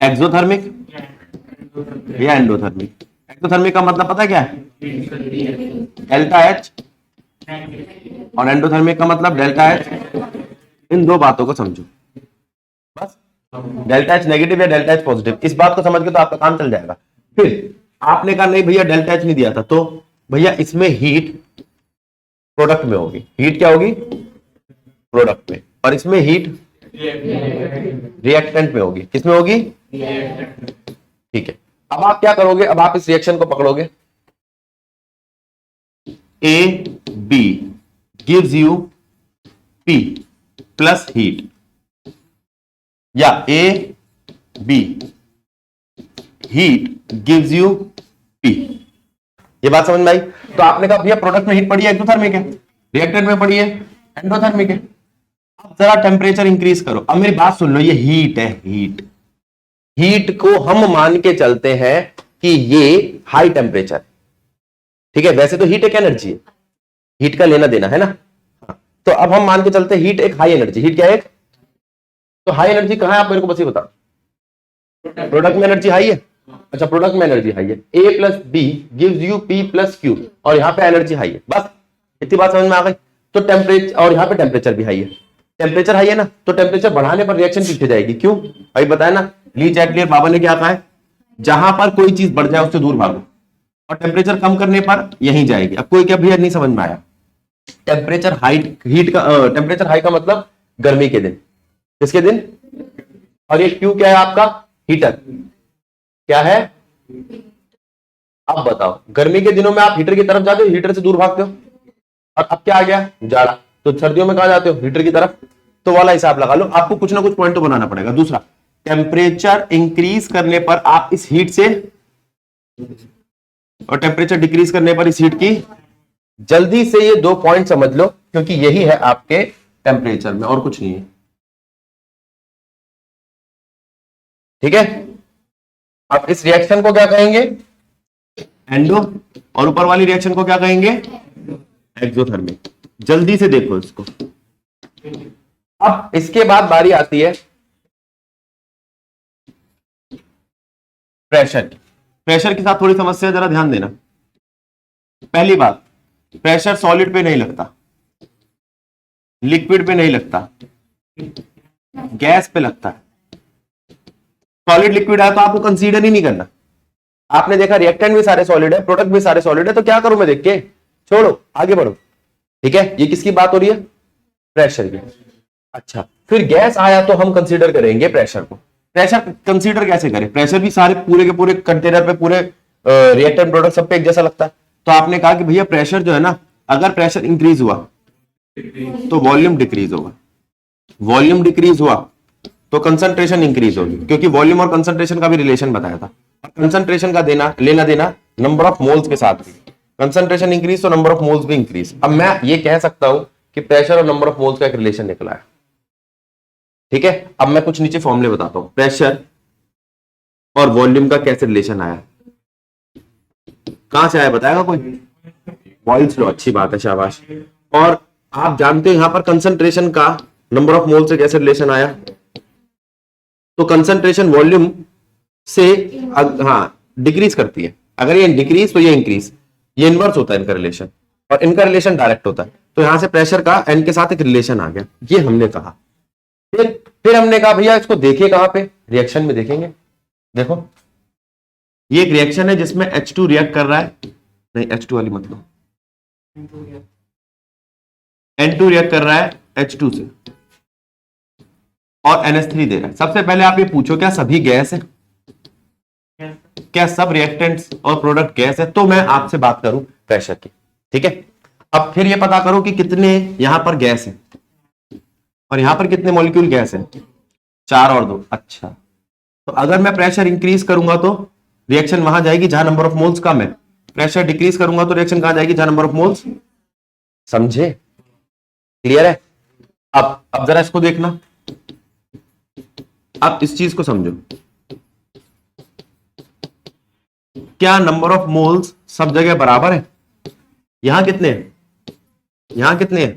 एक्सोथर्मिक या एंडोथर्मिक। एक्सोथर्मिक का मतलब पता है क्या है? डेल्टा एच, और एंडोथर्मिक का मतलब डेल्टा एच। इन 2 बातों को समझो बस, डेल्टा एच नेगेटिव या डेल्टा एच पॉजिटिव, इस बात को समझ के तो आपका काम चल जाएगा। फिर आपने कहा नहीं भैया डेल्टा एच नहीं दिया था, तो भैया इसमें हीट प्रोडक्ट में होगी, हीट क्या होगी? प्रोडक्ट में, और इसमें हीट रिएक्टेंट में होगी। किसमें होगी? ठीक है। अब आप क्या करोगे? अब आप इस रिएक्शन को पकड़ोगे, a b gives you p plus heat, या a b heat gives you p. ये बात समझ में आई? तो आपने कहा भैया प्रोडक्ट में हीट पड़ी है, एक्सोथर्मिक है, रिएक्टेंट में पड़ी है, एंडोथर्मिक है। अब जरा टेम्परेचर इंक्रीज करो। अब मेरी बात सुन लो, ये हीट है, हीट को हम मान के चलते हैं कि ये हाई टेम्परेचर, ठीक है। वैसे तो हीट एक एनर्जी है, हीट का लेना देना है ना, तो अब हम मान के चलते हैं हीट एक हाई एनर्जी। हीट क्या है? तो हाई एनर्जी कहां है आप मेरे को बस ये बताओ। प्रोडक्ट में एनर्जी हाई है, अच्छा प्रोडक्ट में एनर्जी हाई है, a plus b gives you p plus q, और यहाँ पे एनर्जी हाई है। बस इतनी बात समझ में आ गई? तो टेम्परेचर, और यहाँ पे टेम्परेचर भी हाई है, टेम्परेचर हाई है ना, तो टेम्परेचर बढ़ाने पर रिएक्शन पीछे जाएगी। क्यों भाई बताया ना, ली चैट क्लियर बाबा ने क्या कहा है, जहां पर कोई चीज बढ़ जाए उससे दूर भागो, और टेम्परेचर कम करने पर यहीं जाएगी। अब कोई क्या भैया नहीं समझ में आया, टेम्परेचर टेम्परेचर हाई का मतलब गर्मी के दिन, किसके दिन, और ये क्यू क्या है आपका, हीटर, क्या है, अब बताओ गर्मी के दिनों में आप हीटर की तरफ जाते हो, हीटर से दूर भागते हो, और अब क्या आ गया जाड़ा, तो सर्दियों में कहा जाते हो, हीटर की तरफ। तो वाला हिसाब लगा लो, आपको कुछ ना कुछ पॉइंट तो बनाना पड़ेगा। दूसरा, टेम्परेचर इंक्रीज करने पर आप इस हीट से, और टेम्परेचर डिक्रीज करने पर इस हीट की, जल्दी से ये 2 पॉइंट समझ लो, क्योंकि यही है आपके टेम्परेचर में, और कुछ नहीं है। ठीक है, अब इस रिएक्शन को क्या कहेंगे, एंडो, और ऊपर वाली रिएक्शन को क्या कहेंगे, एक्सोथर्मिक। जल्दी से देखो इसको। अब इसके बाद बारी आती है प्रेशर की। प्रेशर के साथ थोड़ी समस्या, जरा ध्यान देना। पहली बात, प्रेशर सॉलिड पे नहीं लगता, लिक्विड पे नहीं लगता, गैस पे लगता है। सॉलिड लिक्विड है तो आपको कंसीडर ही नहीं करना। आपने देखा रिएक्टेंट भी सारे सॉलिड है, प्रोडक्ट भी सारे सॉलिड है, तो क्या करूं मैं देख के, छोड़ो आगे बढ़ो। ठीक है, ये किसकी बात हो रही है, प्रेशर की। अच्छा, फिर गैस आया तो हम कंसीडर करेंगे प्रेशर को। प्रेशर कंसीडर कैसे करें, प्रेशर भी सारे पूरे के पूरे कंटेनर पे, पूरे रिएक्टेंट प्रोडक्ट सब पे एक जैसा लगता है। तो आपने कहा कि भैया प्रेशर जो है ना, अगर प्रेशर इंक्रीज हुआ तो वॉल्यूम डिक्रीज होगा, वॉल्यूम डिक्रीज हुआ तो कंसंट्रेशन इंक्रीज होगी, क्योंकि वॉल्यूम और कंसंट्रेशन का भी रिलेशन बताया था। कंसंट्रेशन का लेना देना नंबर ऑफ मोल्स के साथ भी, कंसंट्रेशन इंक्रीज तो नंबर ऑफ मोल्स भी इंक्रीज। अब मैं ये कह सकता हूं कि प्रेशर और नंबर ऑफ मोल्स का एक रिलेशन निकला है। ठीक है, अब मैं कुछ नीचे फॉर्मूले बताता हूं, प्रेशर और वॉल्यूम का कैसे रिलेशन आया, कहां से आया बताएगा कोई, बॉयल्स लॉ, अच्छी बात है, शाबाश। और आप जानते हो यहां पर कंसंट्रेशन का नंबर ऑफ मोल से कैसे रिलेशन आया, तो कंसंट्रेशन वॉल्यूम से हाँ डिक्रीज करती है, अगर ये डिक्रीज तो ये इंक्रीज, ये इनवर्स होता है इनका रिलेशन, और इनका रिलेशन डायरेक्ट होता है। तो यहां से प्रेशर का एन के साथ एक रिलेशन आ गया, ये हमने कहा। फिर हमने कहा भैया इसको देखिए कहां पे, रिएक्शन में देखेंगे। देखो ये एक रिएक्शन है जिसमें H2 रिएक्ट कर रहा है, नहीं H2 वाली मत लो, N2 रिएक्ट कर रहा है H2 से, और NH3 दे रहा है। सबसे पहले आप ये पूछो क्या सभी गैस है, क्या सब रिएक्टेंट्स और प्रोडक्ट गैस है, तो मैं आपसे बात करूं प्रेशर की। ठीक है, अब फिर ये पता करो कि कितने यहां पर गैस है और यहां पर कितने मॉलिक्यूल गैस है, 4 और 2। अच्छा, तो अगर मैं प्रेशर इंक्रीज करूंगा तो रिएक्शन वहां जाएगी जहां नंबर ऑफ मोल्स कम है, प्रेशर डिक्रीज करूंगा तो रिएक्शन कहां जाएगी, जहां नंबर ऑफ मोल्स, समझे, क्लियर है। अब जरा इसको देखना, अब इस चीज को समझो, क्या नंबर ऑफ मोल्स सब जगह बराबर है, यहां कितने हैं, यहां कितने हैं,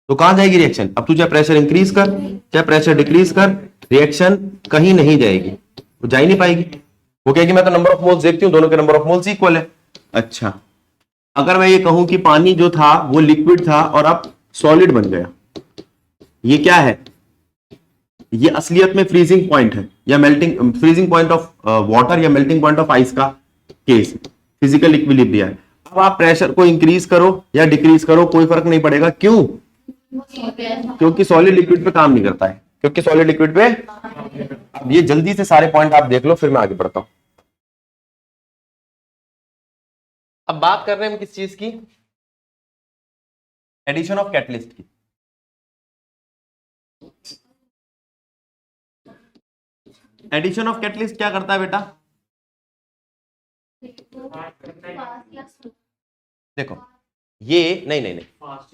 तो कहां जाएगी रिएक्शन। अब तू चाहे प्रेशर इंक्रीज कर चाहे प्रेशर डिक्रीज कर, रिएक्शन कहीं नहीं जाएगी, वो जा ही नहीं पाएगी। वो कहेगी मैं तो नंबर ऑफ मोल्स देखती हूँ, दोनों के नंबर ऑफ मोल्स इक्वल है। अच्छा, अगर मैं ये कहूं कि पानी जो था वो लिक्विड था और अब सॉलिड बन गया, ये क्या है, ये असलियत में फ्रीजिंग पॉइंट है, या melting, freezing point of water या मेल्टिंग पॉइंट ऑफ आइस का केस, फिजिकल इक्विलिब्रियम है। अब आप प्रेशर को इंक्रीज करो या डिक्रीज करो कोई फर्क नहीं पड़ेगा, क्यों, क्योंकि सॉलिड लिक्विड पे काम नहीं करता है, क्योंकि सॉलिड लिक्विड पे। अब ये जल्दी से सारे पॉइंट आप देख लो, फिर मैं आगे बढ़ता हूं। अब बात कर रहे हैं हम किस चीज की, एडिशन ऑफ कैटलिस्ट की। एडिशन ऑफ कैटलिस्ट क्या करता है बेटा, देखो ये नहीं,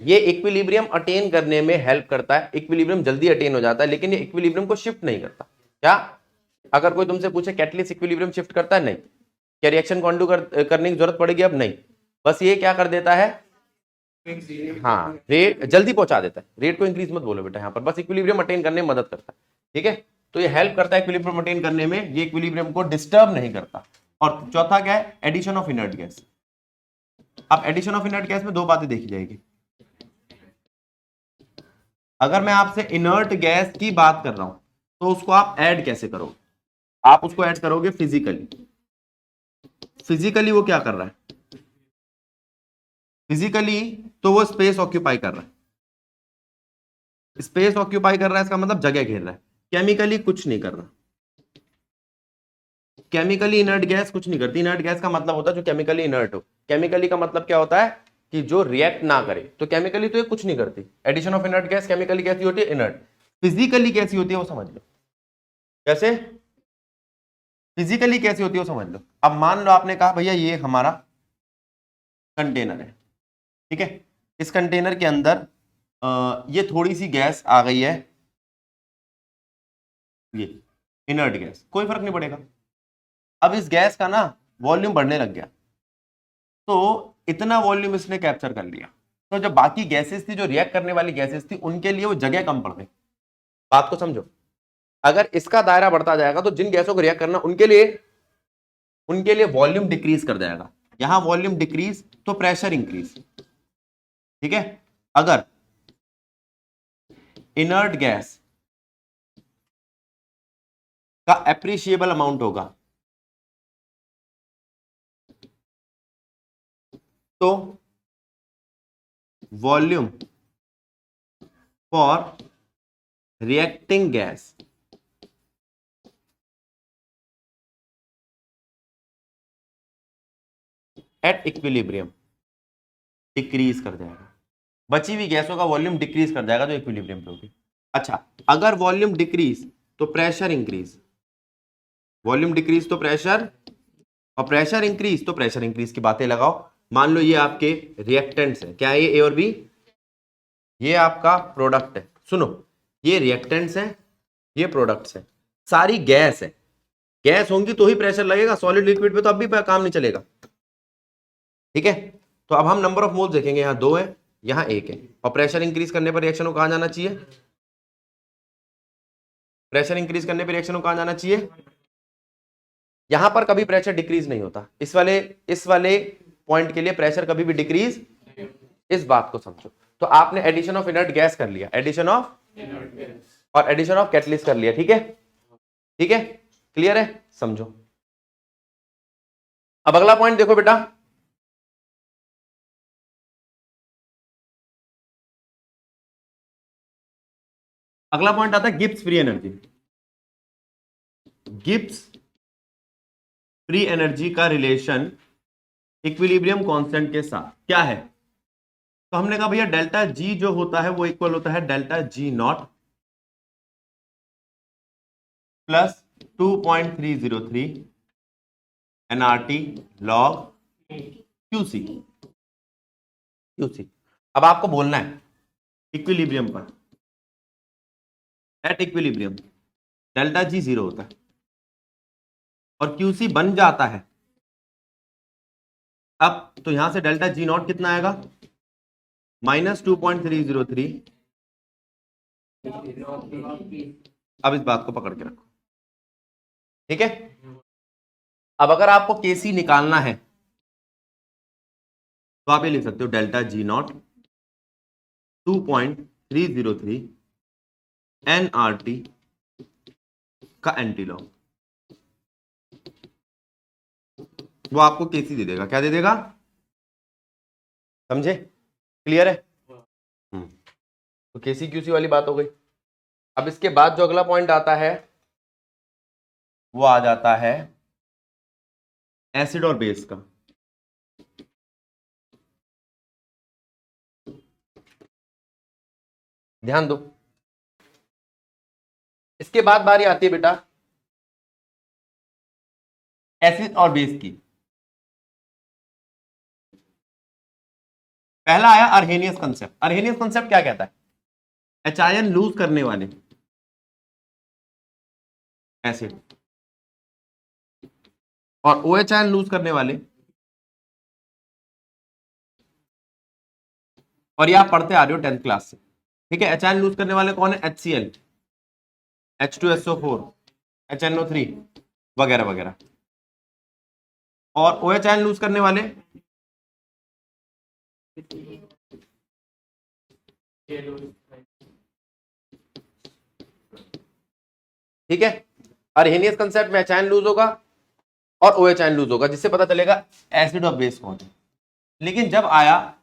ये इक्विलिब्रियम अटेन करने में हेल्प करता है, इक्विलिब्रियम जल्दी अटेन हो जाता है, लेकिन ये इक्विलिब्रियम को शिफ्ट नहीं करता। क्या, अगर कोई तुमसे पूछे कैटलिस्ट इक्विलिब्रियम शिफ्ट करता है, नहीं। क्या रिएक्शन को अंडू करने की जरूरत पड़ेगी, अब नहीं, बस ये क्या कर देता है, हाँ रेट जल्दी पहुंचा देता है। रेट को इंक्रीज मत बोलो बेटा यहाँ पर, बस इक्विलिब्रियम अटेन करने में मदद करता है। ठीक है, तो ये हेल्प करता है इक्विलिब्रियम अटेन करने में, ये इक्विलिब्रियम को डिस्टर्ब नहीं करता। और चौथा क्या है, एडिशन ऑफ इनर्ट गैस। अब एडिशन ऑफ इनर्ट गैस में 2 बातें देखी जाएगी। अगर मैं आपसे इनर्ट गैस की बात कर रहा हूं तो उसको आप ऐड कैसे करोगे, आप उसको ऐड करोगे फिजिकली। फिजिकली वो क्या कर रहा है? फिजिकली तो वो स्पेस ऑक्यूपाई कर रहा है। स्पेस ऑक्यूपाई कर रहा है इसका मतलब जगह घेर रहा है। केमिकली कुछ नहीं कर रहा। केमिकली इनर्ट गैस कुछ नहीं करती। इनर्ट गैस का मतलब होता है जो केमिकली इनर्ट हो। केमिकली का मतलब क्या होता है कि जो रिएक्ट ना करे। तो केमिकली तो ये कुछ नहीं करती। Addition of inert gas chemically कैसी होती है? इनर्ट। फिजिकली कैसी होती है वो समझ लो। कैसे फिजिकली कैसी होती है वो समझ लो। अब मान लो आपने कहा भैया ये हमारा कंटेनर है, ठीक है। इस कंटेनर के अंदर ये थोड़ी सी गैस आ गई है, ये इनर्ट गैस, कोई फर्क नहीं पड़ेगा। अब इस गैस का ना वॉल्यूम बढ़ने लग गया, तो इतना वॉल्यूम इसने कैप्चर कर लिया। तो जो बाकी गैसेस थी, जो रिएक्ट करने वाली गैसेस थी, उनके लिए वो जगह कम पड़ गई। बात को समझो। अगर इसका दायरा बढ़ता जाएगा तो जिन गैसों को रिएक्ट करना उनके लिए वॉल्यूम डिक्रीज कर जाएगा। यहां वॉल्यूम डिक्रीज तो प्रेशर इंक्रीज, ठीक है। अगर इनर्ट गैस का एप्रिशिएबल अमाउंट होगा तो volume for reacting gas at equilibrium decrease कर जाएगा। बची हुई गैसों का वॉल्यूम डिक्रीज कर जाएगा जो इक्विलिब्रियम पे होगी। अच्छा, अगर वॉल्यूम डिक्रीज तो प्रेशर इंक्रीज। वॉल्यूम डिक्रीज तो प्रेशर, और प्रेशर इंक्रीज तो प्रेशर इंक्रीज की बातें लगाओ। मान लो ये आपके रिएक्टेंट्स है, क्या है ये? ए और बी। ये आपका प्रोडक्ट है। सुनो, ये रिएक्टेंट्स है, ये प्रोडक्ट्स है, सारी गैस है। गैस होंगी तो ही प्रेशर लगेगा, सॉलिड लिक्विड पे तो अब भी काम नहीं चलेगा, ठीक है। तो अब हम नंबर ऑफ मोल्स देखेंगे। यहां 2 है, यहां 1 है, और प्रेशर इंक्रीज करने पर रिएक्शन को कहां जाना चाहिए? प्रेशर इंक्रीज करने पर रिएक्शन को कहां जाना चाहिए? यहां पर कभी प्रेशर डिक्रीज नहीं होता। इस वाले पॉइंट के लिए प्रेशर कभी भी डिक्रीज, इस बात को समझो। तो आपने एडिशन ऑफ इनर्ट गैस कर लिया, एडिशन ऑफ और एडिशन ऑफ कैटलिस्ट कर लिया, ठीक है। ठीक है, क्लियर है? समझो। अब अगला पॉइंट देखो बेटा। अगला पॉइंट आता है Gibbs free energy. Gibbs free energy का रिलेशन इक्विलिब्रियम कांस्टेंट के साथ क्या है? तो हमने कहा भैया डेल्टा जी जो होता है वो इक्वल होता है delta G not plus 2.303 NRT log QC. QC. अब आपको बोलना है इक्विलिब्रियम पर, एट इक्विलिब्रियम डेल्टा जी 0 होता है और क्यूसी बन जाता है। अब तो यहां से डेल्टा जी नॉट कितना आएगा? -2.303। अब इस बात को पकड़ के रखो, ठीक है। अब अगर आपको केसी निकालना है तो आप ये लिख सकते हो डेल्टा जी नॉट 2.303 एनआरटी का एंटी लॉग। वो आपको केसी दे देगा। क्या दे देगा? समझे? क्लियर है? तो केसी क्यूसी वाली बात हो गई। अब इसके बाद जो अगला पॉइंट आता है वो आ जाता है एसिड और बेस का। ध्यान दो, इसके बाद बारी आती है बेटा एसिड और बेस की। पहला आया अर्हेनियस कंसेप्ट। अर्हेनियस कंसेप्ट क्या कहता है? एच आयन लूज करने वाले एसिड और ओ एच आयन लूज करने वाले, और ये आप पढ़ते आ रहे हो 10th क्लास से, ठीक है। एच आयन लूज करने वाले कौन है? HCl, H2SO4, HNO3 वगैरह वगैरह। और ओ एच आयन लूज करने वाले ठीक है। अर्हेनियस कंसेप्ट में एच आयन लूज होगा और OH आयन लूज होगा, जिससे पता चलेगा एसिड और बेस कौन है। लेकिन जब आया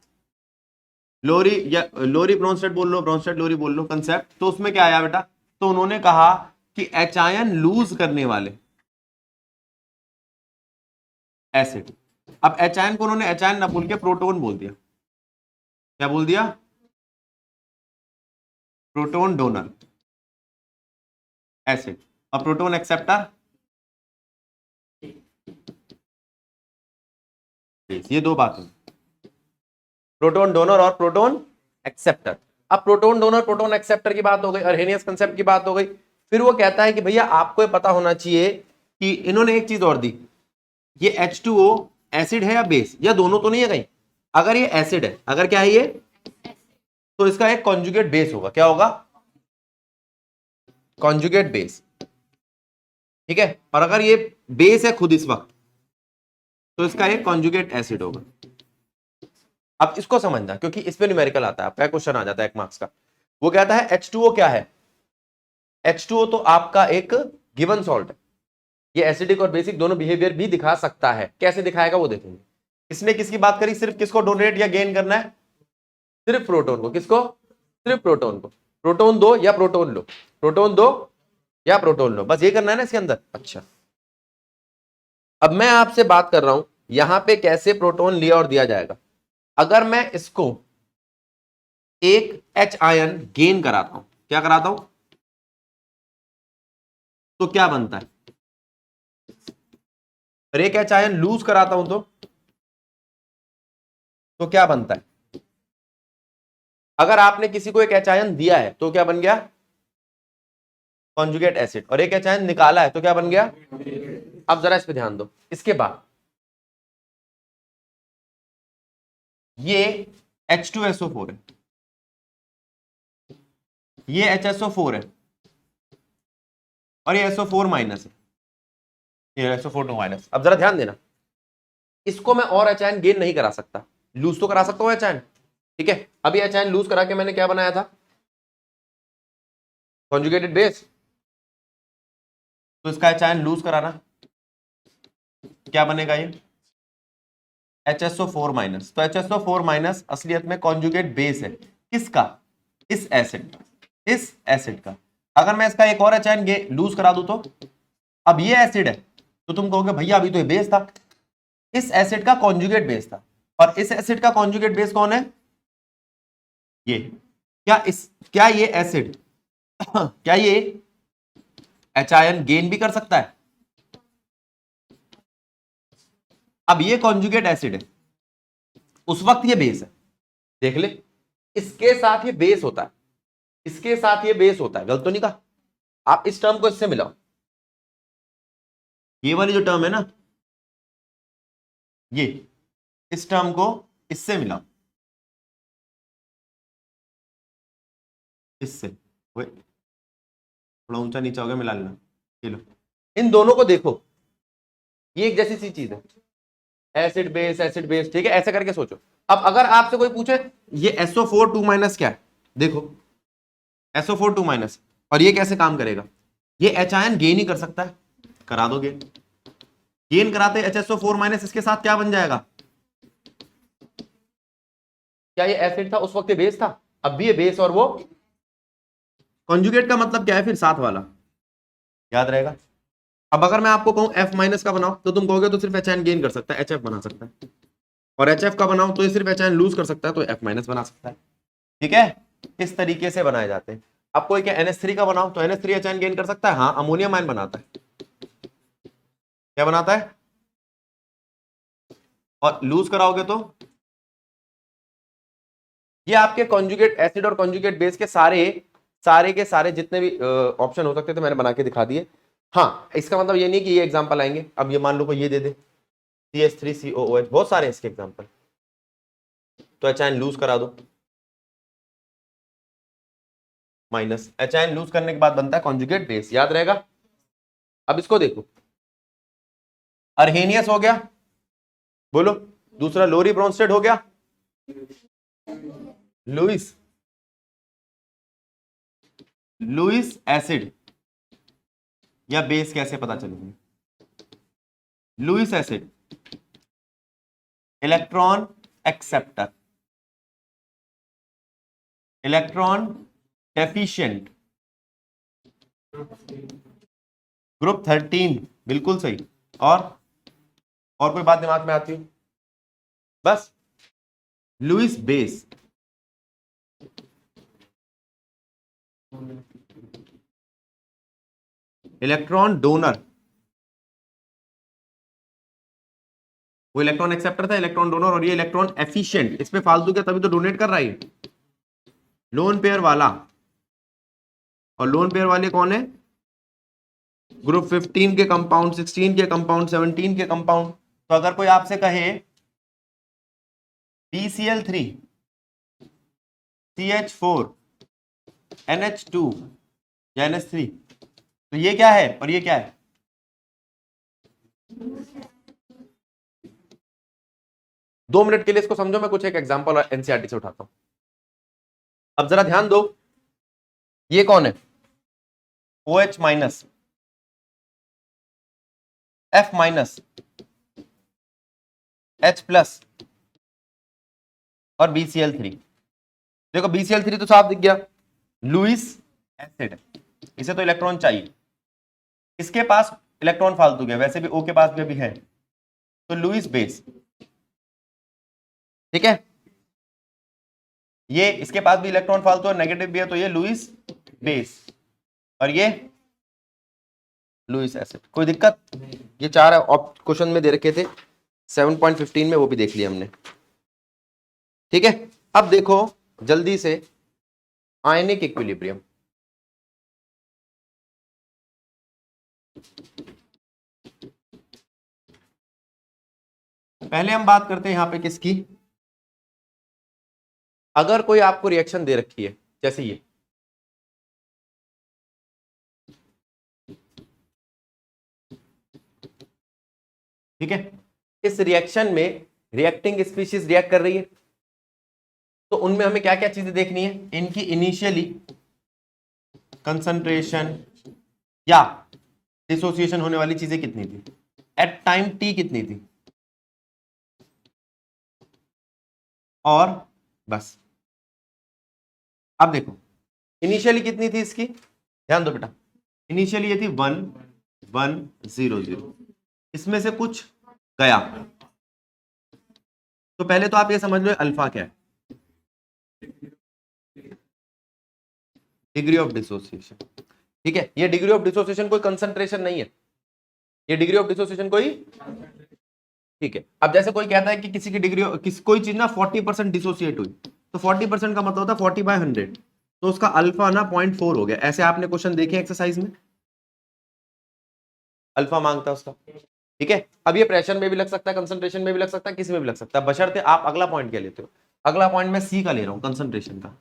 लोरी या लोरी ब्रोंस्टेड बोल लो, ब्रोंस्टेड लोरी बोल लो कंसेप्ट, तो उसमें क्या आया बेटा, तो उन्होंने कहा कि एच आयन लूज करने वाले एसिड। अब एच आयन को उन्होंने एच आयन ना बोल के प्रोटोन बोल दिया। क्या बोल दिया? प्रोटोन डोनर एसिड और प्रोटोन एक्सेप्टर, ये दो बातें, प्रोटोन डोनर और प्रोटोन एक्सेप्टर। अब प्रोटोन डोनर प्रोटोन एक्सेप्टर की बात हो गई, अर्हेनियस कंसेप्ट की बात हो गई। फिर वो कहता है कि भैया आपको ये पता होना चाहिए कि इन्होंने एक चीज और दी, ये H2O एसिड है या बेस, या दोनों तो नहीं है कहीं। अगर ये एसिड है, अगर क्या है ये, तो इसका एक कॉन्जुगेट बेस होगा। क्या होगा? Conjugate base. ठीक है, और अगर ये बेस है खुद इस वक्त, तो इसका एक कॉन्जुगेट एसिड होगा। अब इसको समझना, क्योंकि इस पे न्यूमेरिकल आता है, आपका क्वेश्चन आ जाता है 1 मार्क्स का। वो कहता है H2O क्या है? H2O तो आपका एक गिवन सॉल्ट है, ये एसिडिक और बेसिक दोनों बिहेवियर भी दिखा सकता है। कैसे दिखाएगा वो देखेंगे। इसने किसकी बात करी? सिर्फ किसको डोनेट या गेन करना है? सिर्फ प्रोटोन को। किसको? सिर्फ प्रोटोन को। प्रोटोन दो या प्रोटोन लो, प्रोटोन दो या प्रोटोन लो, बस ये करना है ना इसके अंदर। अच्छा, अब मैं आपसे बात कर रहा हूं यहां पे कैसे प्रोटोन लिया और दिया जाएगा। अगर मैं इसको एक H आयन गेन कराता हूं, क्या कराता हूं, तो क्या बनता है? और एक H आयन लूज कराता हूं तो क्या बनता है? अगर आपने किसी को एक H आयन दिया है तो क्या बन गया? Conjugate acid. और एक H आयन निकाला है तो क्या बन गया? अब जरा इस पे ध्यान दो। इसके बाद ये H2SO4 है, ये HSO4 है, और ये SO4 माइनस है, ये SO4 2 माइनस। अब जरा ध्यान देना, इसको मैं और H आयन गेन नहीं करा सकता, लूज तो करा सकता हूं H आयन। ठीक है, अभी H आयन लूज करा के मैंने क्या बनाया था? Conjugated base. तो इसका H आयन लूज कराना, क्या बनेगा ये? HSO4 minus. तो HSO4 माइनस असलियत में कॉन्जुगेट बेस है। किसका? इस एसिड, इस एसिड का। अगर मैं इसका एक और H आयन लूज करा दूं तो, अब ये एसिड है तो तुम कहोगे भैया अभी तो ये बेस था, इस एसिड का कॉन्जुगेट बेस था। और इस एसिड का कॉन्जुगेट बेस कौन है? ये। क्या ये एसिड क्या ये H आयन गेन भी कर सकता है? अब ये कॉन्जुगेट एसिड है, उस वक्त ये बेस है। देख ले, इसके साथ ये बेस होता है, इसके साथ ये बेस होता है। गलत तो नहीं कहा? आप इस टर्म को इससे मिलाओ, ये वाली जो टर्म है ना, ये, इस टर्म को इससे मिलाओ, इससे। थोड़ा ऊंचा नीचा हो गया, मिला लेना। ये लो, इन दोनों को देखो, ये एक जैसी सी चीज है, एसिड बेस एसिड बेस। ठीक है, ऐसे करके सोचो। अब अगर आपसे कोई पूछे ये SO4 2 माइनस क्या है, देखो SO4 2 माइनस, और ये कैसे काम करेगा? ये H आयन गेन ही कर सकता है, करा दो गेन। गेन कराते HSO4 माइनस इसके साथ क्या बन जाएगा? क्या ये एसिड था उस वक्त, ये बेस था, अब भी ये बेस और वो कॉन्जुगेट का मतलब क्या है फिर? साथ वाला, याद रहेगा। अब अगर मैं आपको कहूं F माइनस का बनाओ, तो तुम कहोगे तो सिर्फ H आयन गेन कर सकता है, HF बना सकता है। और HF का बनाओ तो ये सिर्फ H आयन लूज कर सकता है, तो F माइनस बना सकता है। ठीक है, इस तरीके से बनाए जाते हैं। अब कोई क्या NH3 का बनाओ तो NH3 H आयन गेन कर सकता है? हाँ, अमोनियम आयन बनाता है। क्या बनाता है? और लूज कराओगे तो ये आपके कॉन्जुगेट एसिड और कॉन्जुगेट बेस के सारे के सारे जितने भी ऑप्शन हो सकते थे मैंने बना के दिखा दिए। हाँ, इसका मतलब ये नहीं कि ये एग्जांपल आएंगे। अब ये मान लो कोई ये दे दे CH3COOH, बहुत सारे हैं इसके एग्जांपल, तो H आयन लूज करा दो, माइनस। H आयन लूज करने के बाद बनता है कॉन्जुगेट बेस, याद रहेगा। अब इसको देखो, अर्हेनियस हो गया, बोलो। दूसरा लोरी ब्रोंस्टेड हो गया, लुइस, लुइस एसिड, या बेस कैसे पता चलेंगे? Lewis acid, electron acceptor, electron deficient, group 13, बिल्कुल सही। और कोई बात दिमाग में आती हो? बस। लुईस बेस, इलेक्ट्रॉन डोनर, वो इलेक्ट्रॉन एक्सेप्टर था, इलेक्ट्रॉन डोनर, और ये इलेक्ट्रॉन एफिशिएंट। इस पे फालतू क्या, तभी तो डोनेट कर रहा है। लोन पेयर वाला, और लोन पेयर वाले कौन है? ग्रुप 15 के कंपाउंड, 16 के कंपाउंड, 17 के कंपाउंड। तो अगर कोई आपसे कहे BCl3 CH4 NH2 या NH3, तो ये क्या है और ये क्या है? दो मिनट के लिए इसको समझो, मैं कुछ एक एग्जांपल एनसीईआरटी से उठाता हूं। अब जरा ध्यान दो, ये कौन है? OH minus, F minus, H plus और BCl3। देखो BCl3 तो साफ दिख गया, लुईस एसिड, इसे तो इलेक्ट्रॉन चाहिए, इसके पास इलेक्ट्रॉन फालतू गया, वैसे भी O के पास भी है, तो लुईस बेस। ठीक है, ये इसके पास भी इलेक्ट्रॉन फालतू और नेगेटिव भी है, तो ये लुईस बेस, और ये लुईस एसिड। कोई दिक्कत? ये चार क्वेश्चन में दे रखे थे 7.15 में, वो भी देख लिया हमने। ठीक है, अब देखो जल्दी से आयनिक इक्विलिब्रियम। पहले हम बात करते हैं यहां पे किसकी? अगर कोई आपको रिएक्शन दे रखी है जैसे ये, ठीक है, इस रिएक्शन में रिएक्टिंग स्पीशीज रिएक्ट कर रही है, तो उनमें हमें क्या क्या चीजें देखनी है? इनकी इनिशियली कंसंट्रेशन या डिसोसिएशन होने वाली चीजें कितनी थी, एट टाइम t कितनी थी, और बस। अब देखो इनिशियली कितनी थी इसकी, ध्यान दो बेटा, इनिशियली ये थी 1 1 0 0, इसमें से कुछ गया, तो पहले तो आप ये समझ लो अल्फा क्या है, डिग्री ऑफ डिसोसिएशन। ठीक है, ये डिग्री ऑफ डिसोसिएशन कोई कंसंट्रेशन नहीं है, ये डिग्री ऑफ डिसोसिएशन कोई, ठीक है। अब जैसे कोई कहता है कि किसी की डिग्री, कोई चीज ना 40% डिसोसिएट हुई, तो 40% का मतलब होता है 40/100, तो उसका अल्फा ना 0.4 हो गया। ऐसे आपने क्वेश्चन देखे एक्सरसाइज में, अल्फा मांगता है उसका। ठीक है, अब ये प्रेशर में भी लग सकता है, कंसंट्रेशन में भी लग सकता है, किसी में भी लग सकता है, बशर्ते आप अगला पॉइंट क्या लेते हो। अगला पॉइंट मैं सी का ले रहा हूं, कंसंट्रेशन का।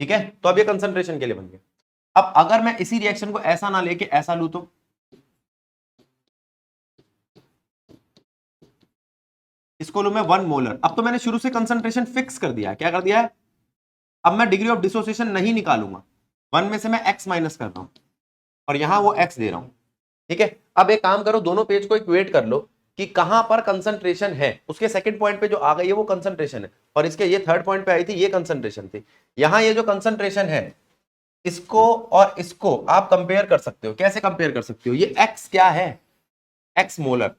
ठीक है, तो अब ये कंसंट्रेशन के लिए बन गया। अब अगर मैं इसी रिएक्शन को ऐसा ना लेके ऐसा लू, तो इसको लू मैं 1 मोलर। अब तो मैंने शुरू से कंसंट्रेशन फिक्स कर दिया है, क्या कर दिया है? अब मैं डिग्री ऑफ डिसोसिएशन नहीं निकालूंगा, 1 में से मैं x माइनस कर रहा हूं, और यहां वो x दे रहा हूं। ठीक है, अब एक काम करो, दोनों पेज को इक्वेट कर लो कि कहां पर कंसंट्रेशन है, उसके सेकंड पॉइंट पे जो आ गई है वो कंसंट्रेशन है, और इसके ये थर्ड पॉइंट पे आई थी ये कंसंट्रेशन थी। यहां ये जो कंसंट्रेशन है, इसको और इसको आप कंपेयर कर सकते हो। कैसे कंपेयर कर सकते हो? ये x क्या है? x मोलर,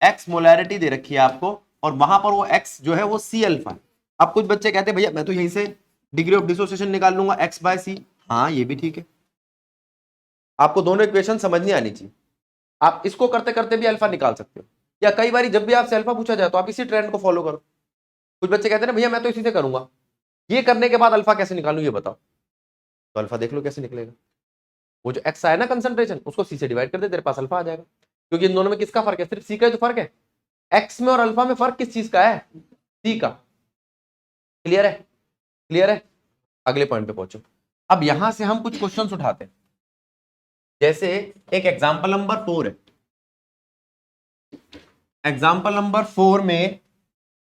x मोलैरिटी दे रखी है आपको, और वहां पर वो x जो है वो C अल्फा है। अब कुछ बच्चे कहते हैं भैया मैं तो यहीं से डिग्री ऑफ डिसोसिएशन निकाल लूंगा x/c। हाँ ये भी ठीक है, आपको दोनों इक्वेशन समझनी आनी चाहिए। आप इसको करते करते भी अल्फा निकाल सकते हो, या कई बार जब भी आपसे अल्फा पूछा जाए तो आप इसी ट्रेंड को फॉलो करो। कुछ बच्चे कहते हैं ना भैया मैं तो इसी से करूंगा, ये करने के बाद अल्फा कैसे निकालूं ये बताओ, तो अल्फा देख लो कैसे निकलेगा। वो जो एक्स आया ना कंसंट्रेशन, उसको सी से डिवाइड कर दे, तेरे पास अल्फा आ जाएगा। क्योंकि इन दोनों में किसका फर्क है? सिर्फ सी का ही तो फर्क है। एक्स में और अल्फा में फर्क किस चीज का है? सी का। क्लियर है? क्लियर है? अगले पॉइंट पे पहुंचो। अब यहां से हम कुछ क्वेश्चंस उठाते हैं, जैसे एक एग्जांपल नंबर 4 है। एग्जांपल नंबर 4 में,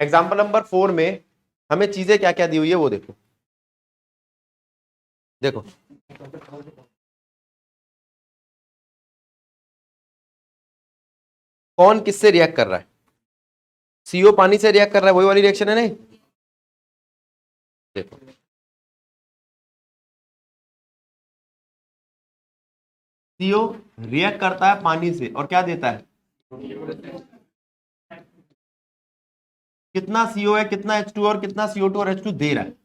एग्जांपल नंबर 4 में हमें चीजें क्या क्या दी हुई है वो देखो। देखो कौन किससे रिएक्ट कर रहा है, सीओ पानी से रिएक्ट कर रहा है, वही वाली रिएक्शन है नहीं। देखो सीओ रिएक्ट करता है पानी से और क्या देता है, कितना सीओ है, कितना H2 और कितना CO2 और H2 दे रहा है।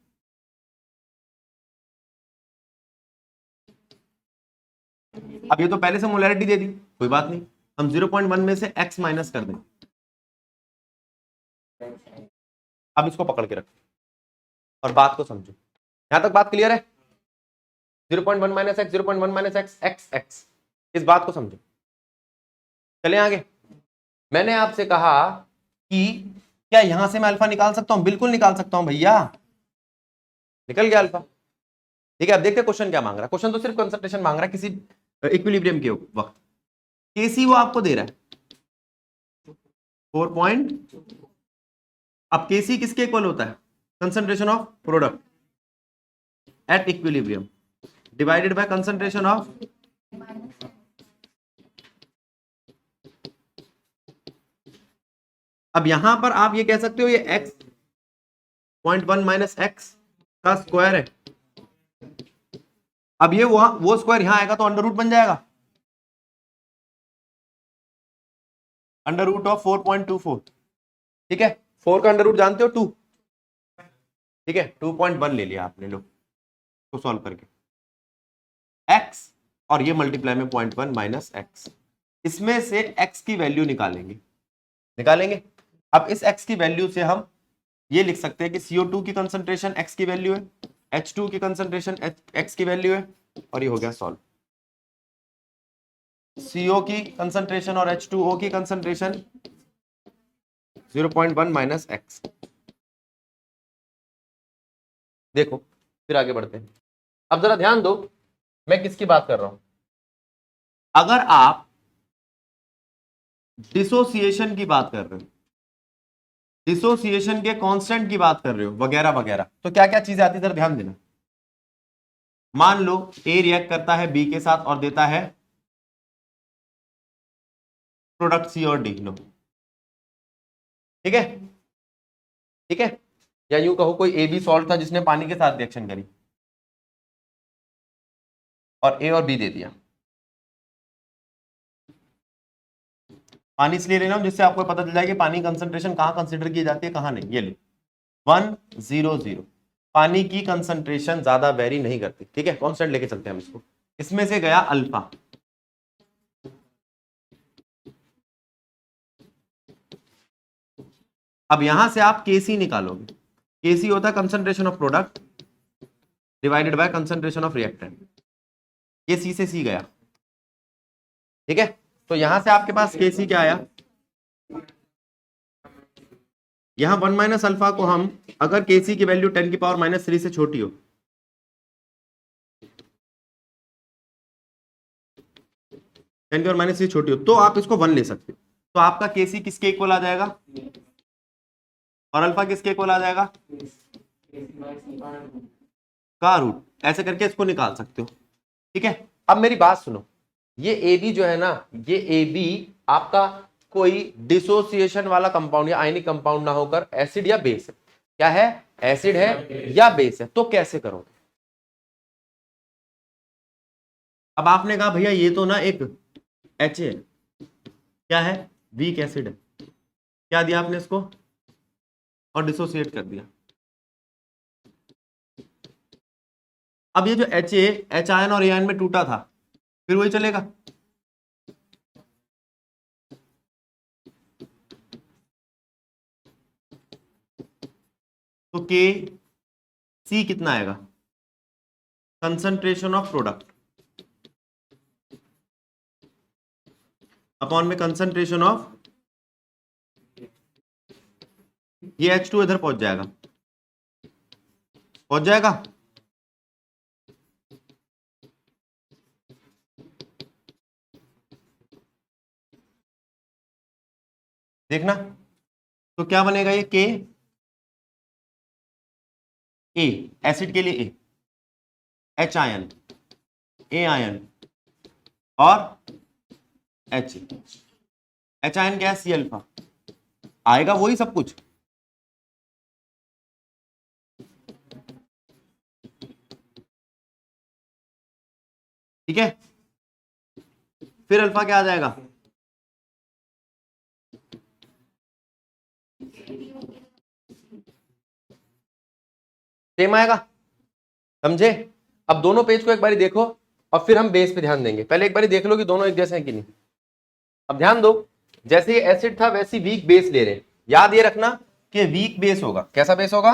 अब ये तो पहले से मोलैरिटी दे दी, कोई बात नहीं, हम 0.1 में से x माइनस कर दें। अब इसको पकड़ के रखो और बात को समझो, यहां तक बात क्लियर है। 0.1 minus x, 0.1 minus x, x x, इस बात को समझो। चले आगे। मैंने आपसे कहा कि क्या यहां से मैं अल्फा निकाल सकता हूं, बिल्कुल निकाल सकता हूं भैया, निकल गया अल्फा। ठीक है, अब देखते हैं क्वेश्चन क्या मांग रहा है। क्वेश्चन तो सिर्फ कंसंट्रेशन मांग रहा है किसी इक्विलिब्रियम के वक्त। केसी वो आपको दे रहा है 4 पॉइंट, अब केसी किसके इक्वल होता है, concentration of product at equilibrium divided by concentration of, अब यहां पर आप ये कह सकते हो ये x 0.1 माइनस एक्स का स्क्वायर है। अब ये वो स्क्वायर यहां आएगा तो अंडर रूट बन जाएगा, अंडर रूट ऑफ 4.24। ठीक है, 4 का अंडर रूट जानते हो 2, ठीक है 2.1 ले लिया आपने, लो तो सॉल्व करके x और ये मल्टीप्लाई में 0.1 माइनस एक्स, इसमें से x की वैल्यू निकालेंगे। अब इस x की वैल्यू से हम ये लिख सकते हैं कि CO2 की कंसंट्रेशन x की वैल्यू है, H2 की कंसंट्रेशन x की वैल्यू है, और ये हो गया सॉल्व। CO की कंसंट्रेशन और H2O की कंसंट्रेशन 0.1 माइनस एक्स। देखो फिर आगे बढ़ते हैं। अब जरा ध्यान दो मैं किसकी बात कर रहा हूं। अगर आप डिसोसिएशन की बात कर रहे हो, डिसोसिएशन के कांस्टेंट की बात कर रहे हो वगैरह वगैरह, तो क्या क्या चीजें आती है जरा ध्यान देना। मान लो ए रिएक्ट करता है बी के साथ और देता है प्रोडक्ट सी और डी, लो ठीक है, ठीक है, या यूं कहो कोई ए बी सॉल्ट था जिसने पानी के साथ रिएक्शन करी और ए और बी दे दिया। पानी इसलिए लेना जिससे आपको पता चल जाए कि पानी कंसंट्रेशन कहां कंसिडर की जाती है कहां नहीं। ये लो 100, पानी की कंसंट्रेशन ज्यादा वेरी नहीं करती, ठीक है, कांस्टेंट लेके चलते हैं हम इसको। इसमें से गया अल्फा, अब यहां से आप केसी निकालोगे, केसी होता है concentration of product divided by concentration of reactant, ये सी से सी गया, ठीक है। तो यहां से आपके पास केसी क्या आया, यहां 1 माइनस अल्फा को हम, अगर केसी की वैल्यू 10 की पावर -3 से छोटी हो, 10 की पावर -3 छोटी हो, तो आप इसको 1 ले सकते हो। तो आपका केसी किसके इक्वल आ जाएगा और अल्फा किसके इक्वल आ जाएगा, का रूट, ऐसे करके इसको निकाल सकते हो, ठीक है। अब मेरी बात सुनो, ये ए बी जो है ना, ये ए बी आपका कोई डिसोसिएशन वाला कंपाउंड या आयनिक कंपाउंड ना होकर एसिड या बेस है। क्या है, एसिड है या बेस है, तो कैसे करोगे। अब आपने कहा भैया ये तो ना एक एच है, क्या है, वीक एसिड है, क्या दिया आपने इसको और डिसोसिएट कर दिया। अब ये जो एच ए, एच आयन और ए आयन में टूटा था, फिर वही चलेगा। तो के सी कितना आएगा, कंसंट्रेशन ऑफ प्रोडक्ट अपॉन में कंसंट्रेशन ऑफ, ये H2 इधर पहुंच जाएगा, देखना। तो क्या बनेगा, ये के ए एसिड के लिए ए, H आयन, A आयन और H। H आयन क्या है? C alpha. आएगा वही सब कुछ। ठीक है, फिर अल्फा क्या आ जाएगा? सेम आएगा, समझे? अब दोनों पेज को एक बारी देखो और फिर हम बेस पे ध्यान देंगे। पहले एक बारी देख लो कि दोनों एक जैसे हैं कि नहीं। अब ध्यान दो, जैसे ये एसिड था वैसी वीक बेस ले रहे हैं। याद ये रखना कि वीक बेस होगा। कैसा बेस होगा?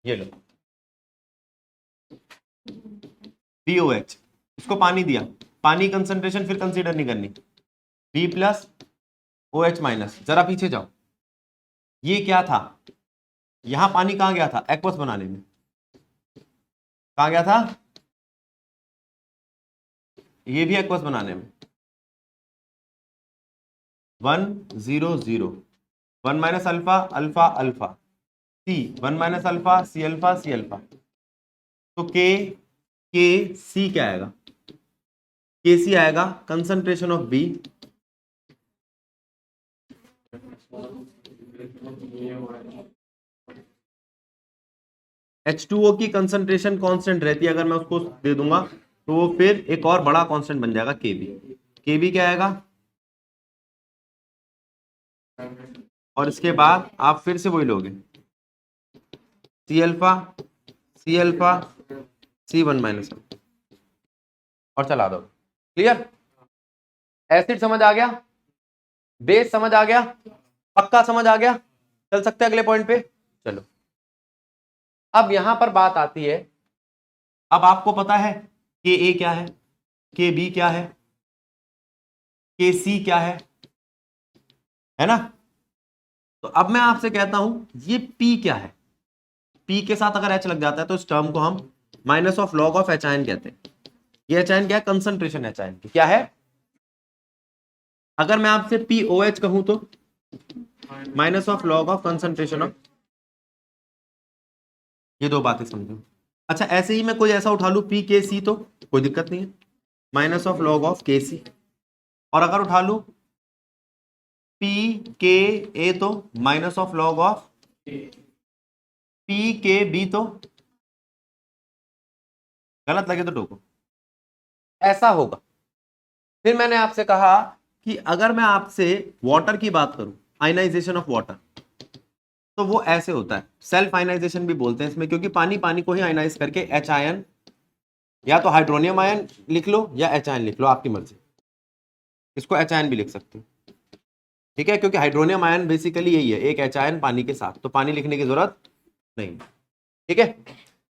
ये लो BOH, उसको पानी दिया, पानी कंसंट्रेशन फिर कंसीडर नहीं करनी, B प्लस OH माइनस। जरा पीछे जाओ, ये क्या था? यहां पानी कहां गया था? एक्वस बनाने में। कहां गया था? ये भी एक्वस बनाने में। 1 0 0, 1 minus alpha alpha alpha, C 1 minus alpha C alpha C alpha. तो के सी क्या आएगा? के सी आएगा कंसंट्रेशन ऑफ बी H2O की कंसंट्रेशन कांस्टेंट रहती है, अगर मैं उसको दे दूंगा तो वो फिर एक और बड़ा कांस्टेंट बन जाएगा Kb। Kb क्या आएगा? और इसके बाद आप फिर से वही लोगे, C alpha C alpha C1 minus, और चला दो। क्लियर? एसिड समझ आ गया, बेस समझ आ गया, पक्का समझ आ गया। चल सकते हैं अगले पॉइंट पे। चलो, अब यहां पर बात आती है, अब आपको पता है के ए क्या है, के बी क्या है, के सी क्या है ना? तो अब मैं आपसे कहता हूं ये पी क्या है? पी के साथ अगर एच लग जाता है तो इस टर्म को हम minus of log of H ion कहते हैं। ये एच आयन क्या है? कंसंट्रेशन एच आयन की क्या है? अगर मैं आपसे पी ओ एच कहूं तो minus of log of concentration of, ये दो बातें समझो। अच्छा, ऐसे ही मैं कोई ऐसा उठा लू पी के सी तो कोई दिक्कत नहीं है, माइनस ऑफ लॉग ऑफ के सी। और अगर उठा लू पी के ए तो minus of log of P के बी। तो गलत लगे तो टोको, ऐसा होगा। फिर मैंने आपसे कहा कि अगर मैं आपसे वाटर की बात करूं, आयनाइजेशन ऑफ वाटर, तो वो ऐसे होता है, सेल्फ आयनाइजेशन भी बोलते हैं इसमें, क्योंकि पानी पानी को ही आयनाइज करके एच आयन, या तो हाइड्रोनियम आयन लिख लो या एच आयन लिख लो, आपकी मर्जी। इसको एच आयन भी लिख सकते हो, ठीक है, क्योंकि हाइड्रोनियम आयन बेसिकली यही है, एक एच आयन पानी के साथ, तो पानी लिखने की जरूरत नहीं। ठीक है,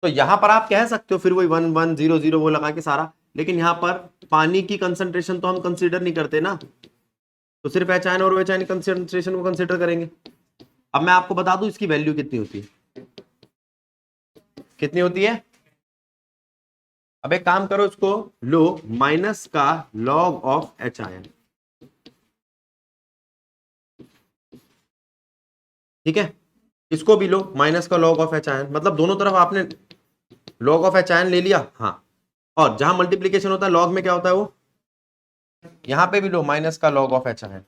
तो यहां पर आप कह सकते हो फिर वही 1 1 0 0 वो लगा के सारा, लेकिन यहां पर पानी की कंसंट्रेशन तो हम कंसीडर नहीं करते ना, तो सिर्फ एच आयन और एच आयन कंसंट्रेशन को कंसीडर करेंगे। अब मैं आपको बता दूं इसकी वैल्यू कितनी होती है, कितनी होती है? अब एक काम करो, इसको लो माइनस का लॉग ऑफ एच आयन, ठीक है, इसको भी लो माइनस का लॉग ऑफ एच आयन, मतलब दोनों तरफ आपने लॉग ऑफ एच आयन ले लिया। हाँ, और जहां मल्टीप्लीकेशन होता है लॉग में क्या होता है वो, यहां पे भी लो माइनस का लॉग ऑफ एच आयन।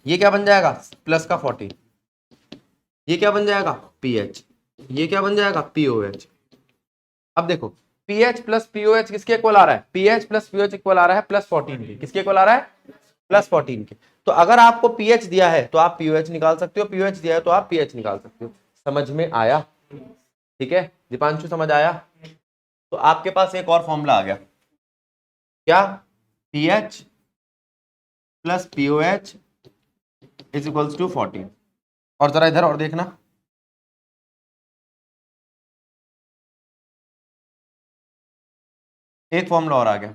ये क्या बन जाएगा? प्लस का 40। ये क्या बन जाएगा? पीएच। ये क्या बन जाएगा? पीओएच। अब देखो, पीएच प्लस पीओएच किसके इक्वल आ रहा है? पीएच प्लस पीओएच इक्वल आ रहा है +14 के। किसके इक्वल आ रहा है? +14 के। तो अगर आपको पीएच दिया है तो आप पीओएच निकाल सकते हो, पीओएच दिया है तो आप पीएच निकाल सकते हो। समझ में आया? ठीक है दीपांशु, समझ आया? तो आपके पास एक और फॉर्मूला आ गया, क्या? PH plus pOH is equals to 14। और जरा इधर और देखना, एक फॉर्मूला और आ गया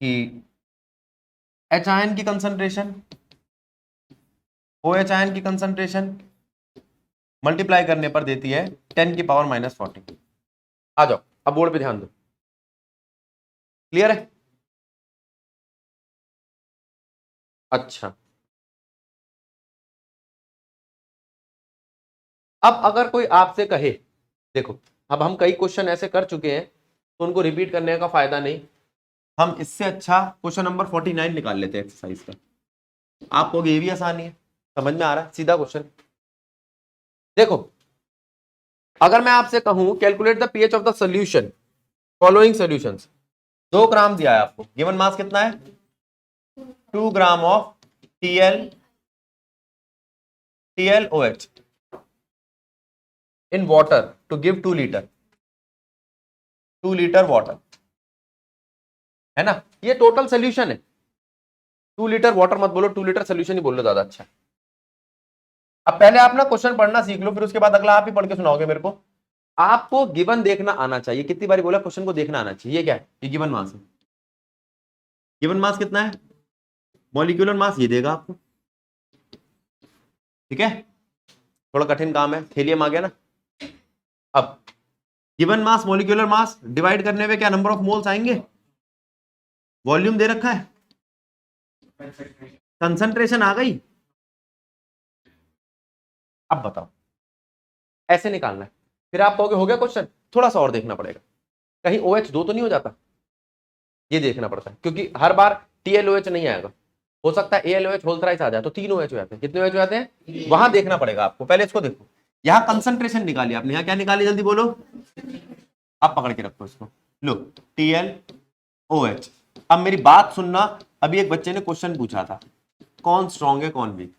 कि एच आयन की कंसंट्रेशन ओ एच आयन की कंसंट्रेशन मल्टीप्लाई करने पर देती है 10 की पावर -14। आ जाओ, अब बोर्ड पे ध्यान दो। क्लियर है? अच्छा, अब अगर कोई आपसे कहे, देखो अब हम कई क्वेश्चन ऐसे कर चुके हैं तो उनको रिपीट करने का फायदा नहीं, हम इससे अच्छा क्वेश्चन नंबर 49 निकाल लेते हैं एक्सरसाइज का। आपको ये भी आसानी है, समझ में आ रहा है, सीधा क्वेश्चन। देखो अगर मैं आपसे कहूं calculate the pH of the solution following solutions, 2 ग्राम दिया है आपको, गिवन मास कितना है 2 gram of TLOH in water to give 2 litre, 2 litre water है ना, ये टोटल सोल्यूशन है। 2 लीटर वाटर मत बोलो, 2 लीटर सोल्यूशन ही बोलो, ज्यादा अच्छा। अब पहले आप ना क्वेश्चन पढ़ना सीख लो, फिर उसके बाद अगला आप ही पढ़ के सुनाओगे मेरे को। आपको गिवन देखना आना चाहिए, कितनी बारी बोला, क्वेश्चन को देखना आना चाहिए। ये क्या है, ये गिवन मास है। गिवन मास कितना है, मॉलिक्यूलर मास ये देगा आपको, ठीक है, थोड़ा कठिन काम है, थेलियम आ गया ना। अब given mass molecular mass divide करने में क्या नंबर ऑफ मोल्स आएंगे, वॉल्यूम दे रखा है, कंसंट्रेशन आ गई। अब बताओ ऐसे निकालना है, फिर आप कहोगे हो गया क्वेश्चन, थोड़ा सा और देखना पड़ेगा, कहीं OH2 तो नहीं हो जाता, ये देखना पड़ता है, क्योंकि हर बार TLOH नहीं आएगा, हो सकता है ALOH होल थ्राइस आ जाए तो 3 OH हो जाते हैं। कितने OH हो जाते हैं, वहां देखना पड़ेगा आपको। पहले इसको देखो, यहां कंसंट्रेशन निकाली आपने, यहां क्या निकाली, जल्दी बोलो, आप पकड़ के रखो इसको, लो TLOH। अब मेरी बात सुनना, अभी एक बच्चे ने क्वेश्चन पूछा था कौन स्ट्रॉन्ग है कौन वीक,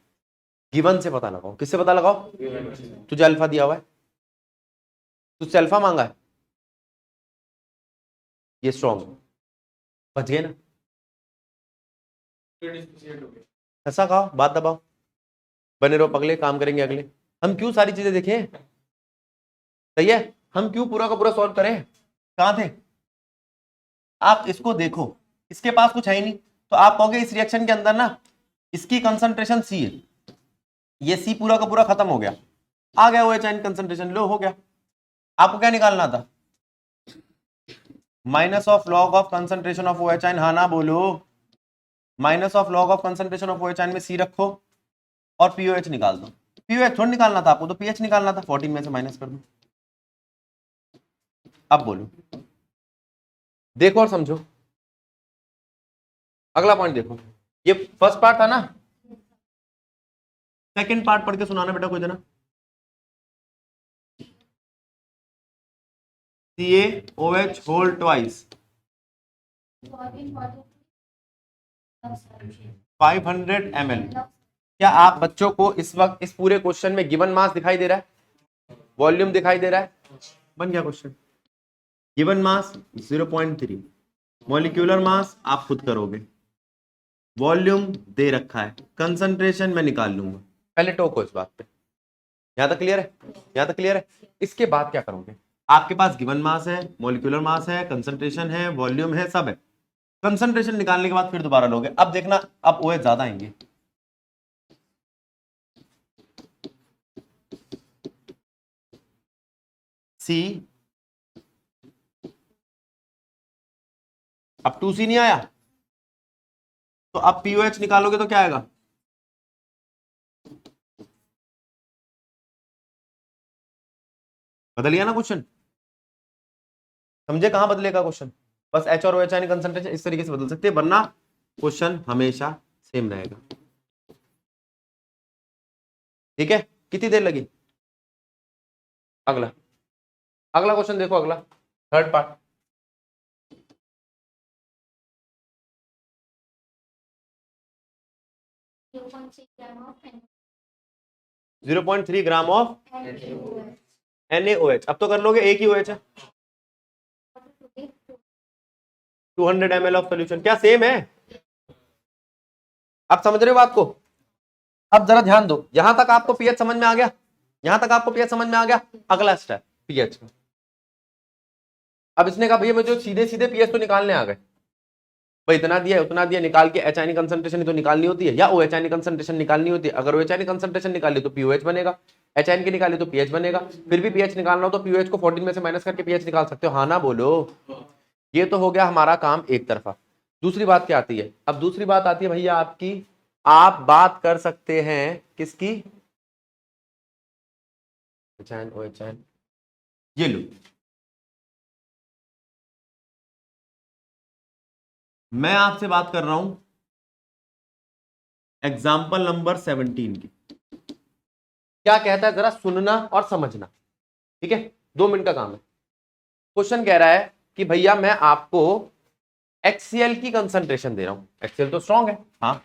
गिवन से पता लगाओ। किससे पता लगाओ, तुझे अल्फा दिया हुआ है, तुझसे अल्फा मांगा है, ये स्ट्रॉन्ग, बच गए ना, ऐसा खाओ, बात दबाओ, बने रहो पगले, काम करेंगे अगले। हम क्यों सारी चीजें देखें, सही है, हम क्यों पूरा का पूरा सॉल्व करें, कहां थे आप, इसको देखो, इसके पास कुछ है ही नहीं, तो आप कहोगे इस रिएक्शन के अंदर ना इसकी कंसंट्रेशन C है, ये C पूरा का पूरा खत्म हो गया, आ गया OH कंसंट्रेशन, लो हो गया। आपको क्या निकालना था, minus of log of concentration of OH, हाँ ना बोलो, minus of log of concentration of OH में C रखो और POH निकाल दो। POH थोड़ा निकालना था आपको, तो pH निकालना था, 14 में से माइनस कर दो। अब बोलो, देखो और समझो, अगला पॉइंट देखो, ये फर्स्ट पार्ट था ना, सेकंड पार्ट पढ़ के सुनाना बेटा कोई देना। CaOH whole twice 500 ml। क्या आप बच्चों को इस वक्त इस पूरे क्वेश्चन में गिवन मास दिखाई दे रहा है, वॉल्यूम दिखाई दे रहा है, बन गया question. Given mass 0.3, molecular mass आप खुद करोगे, वॉल्यूम दे रखा है, कंसंट्रेशन मैं निकाल लूंगा। पहले टोको इस बात पे, यहां तक क्लियर है, यहां तक क्लियर है। इसके बाद क्या करोगे, आपके पास गिवन मास है, मॉलिक्यूलर मास है, कंसंट्रेशन है, वॉल्यूम है, सब है, कंसंट्रेशन निकालने के बाद फिर दोबारा लोगे। अब देखना, अब OH ज्यादा आएंगे, C, अब 2C नहीं आया, तो अब POH निकालोगे तो क्या आएगा, बदल गया ना क्वेश्चन, समझे कहां बदलेगा क्वेश्चन, बस H और OH कंसंट्रेशन इस तरीके से बदल सकते हैं, वरना क्वेश्चन हमेशा सेम रहेगा। ठीक है, कितनी देर लगी, अगला अगला क्वेश्चन देखो, अगला third part, zero point 3 gram of NaOH। अब तो कर लोगे, एक ही OH है, 200 ml ऑफ सोल्यूशन, क्या सेम है, आप समझ रहे हो बात को। अब जरा ध्यान दो, यहां तक आपको पीएच समझ में आ गया, यहां तक आपको पीएच समझ में आ गया, अगला स्टेप पीएच का। अब इसने कहा भैया मुझे सीधे सीधे पीएच तो निकालने आ गए, भाई इतना दिया उतना दिया, निकाल के एच आयनिक कंसंट्रेशन ही तो निकालनी होती है, या OH आयनिक कंसंट्रेशन निकालनी होती है। अगर OH आयनिक कंसंट्रेशन निकाली तो POH बनेगा, H आयन की निकाली तो pH बनेगा, फिर भी pH निकालना हो तो POH को 14 में से माइनस करके pH निकाल सकते हो, हाँ ना बोलो। ये तो हो गया हमारा काम एक तरफा। दूसरी बात क्या आती है, अब दूसरी बात आती है भैया आपकी, आप बात कर सकते हैं किसकी, HN OHN, ये लो मैं आपसे बात कर रहा हूं एग्जाम्पल नंबर 17 की। क्या कहता है जरा सुनना और समझना, ठीक है? 2 मिनट का काम है। क्वेश्चन कह रहा है कि भैया मैं आपको HCl की कंसंट्रेशन दे रहा हूं। HCl तो स्ट्रॉन्ग है, हाँ,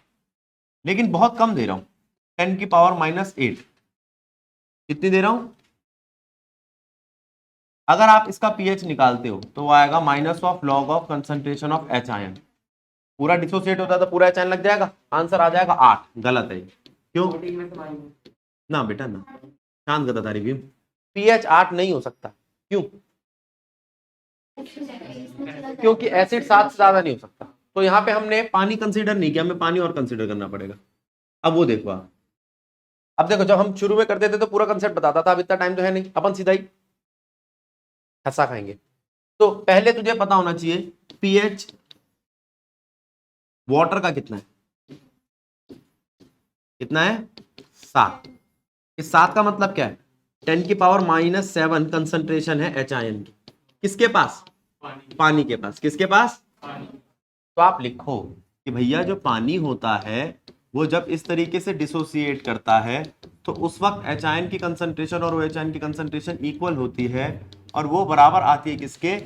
लेकिन बहुत कम दे रहा हूं, 10⁻⁸। कितनी दे रहा हूं? अगर आप इसका पीएच निकालते हो तो वो आएगा -log of concentration of H ion. पूरा डिसोसिएट होता है तो पूरा H आयन लग जाएगा, आंसर आ जाएगा 8। गलत है, क्यों? ना बेटा ना, शांत गदादारी भी, पीएच 8 नहीं हो सकता। क्यों? क्योंकि एसिड 7 से ज्यादा नहीं हो सकता। तो यहाँ पे हमने पानी कंसीडर नहीं किया, हमें पानी और कंसीडर करना पड़ेगा। अब वो देखो आप, अब देखो जब हम शुरू में करते थे तो पूरा कंसेप्ट बताता था, अब इतना टाइम तो है नहीं, अपन सीधा ही हंसा खाएंगे। तो पहले तुझे पता होना चाहिए पीएच वाटर का कितना है। कितना है? 7। इस 7 का मतलब क्या है? 10⁻⁷ कंसंट्रेशन है H आयन की। किसके पास? पानी के पास। किसके पास? तो आप लिखो कि भैया जो पानी होता है वो जब इस तरीके से डिसोसिएट करता है तो उस वक्त H आयन की कंसंट्रेशन और OH आयन की कंसंट्रेशन इक्वल होती है और वो बराबर आती है किसके?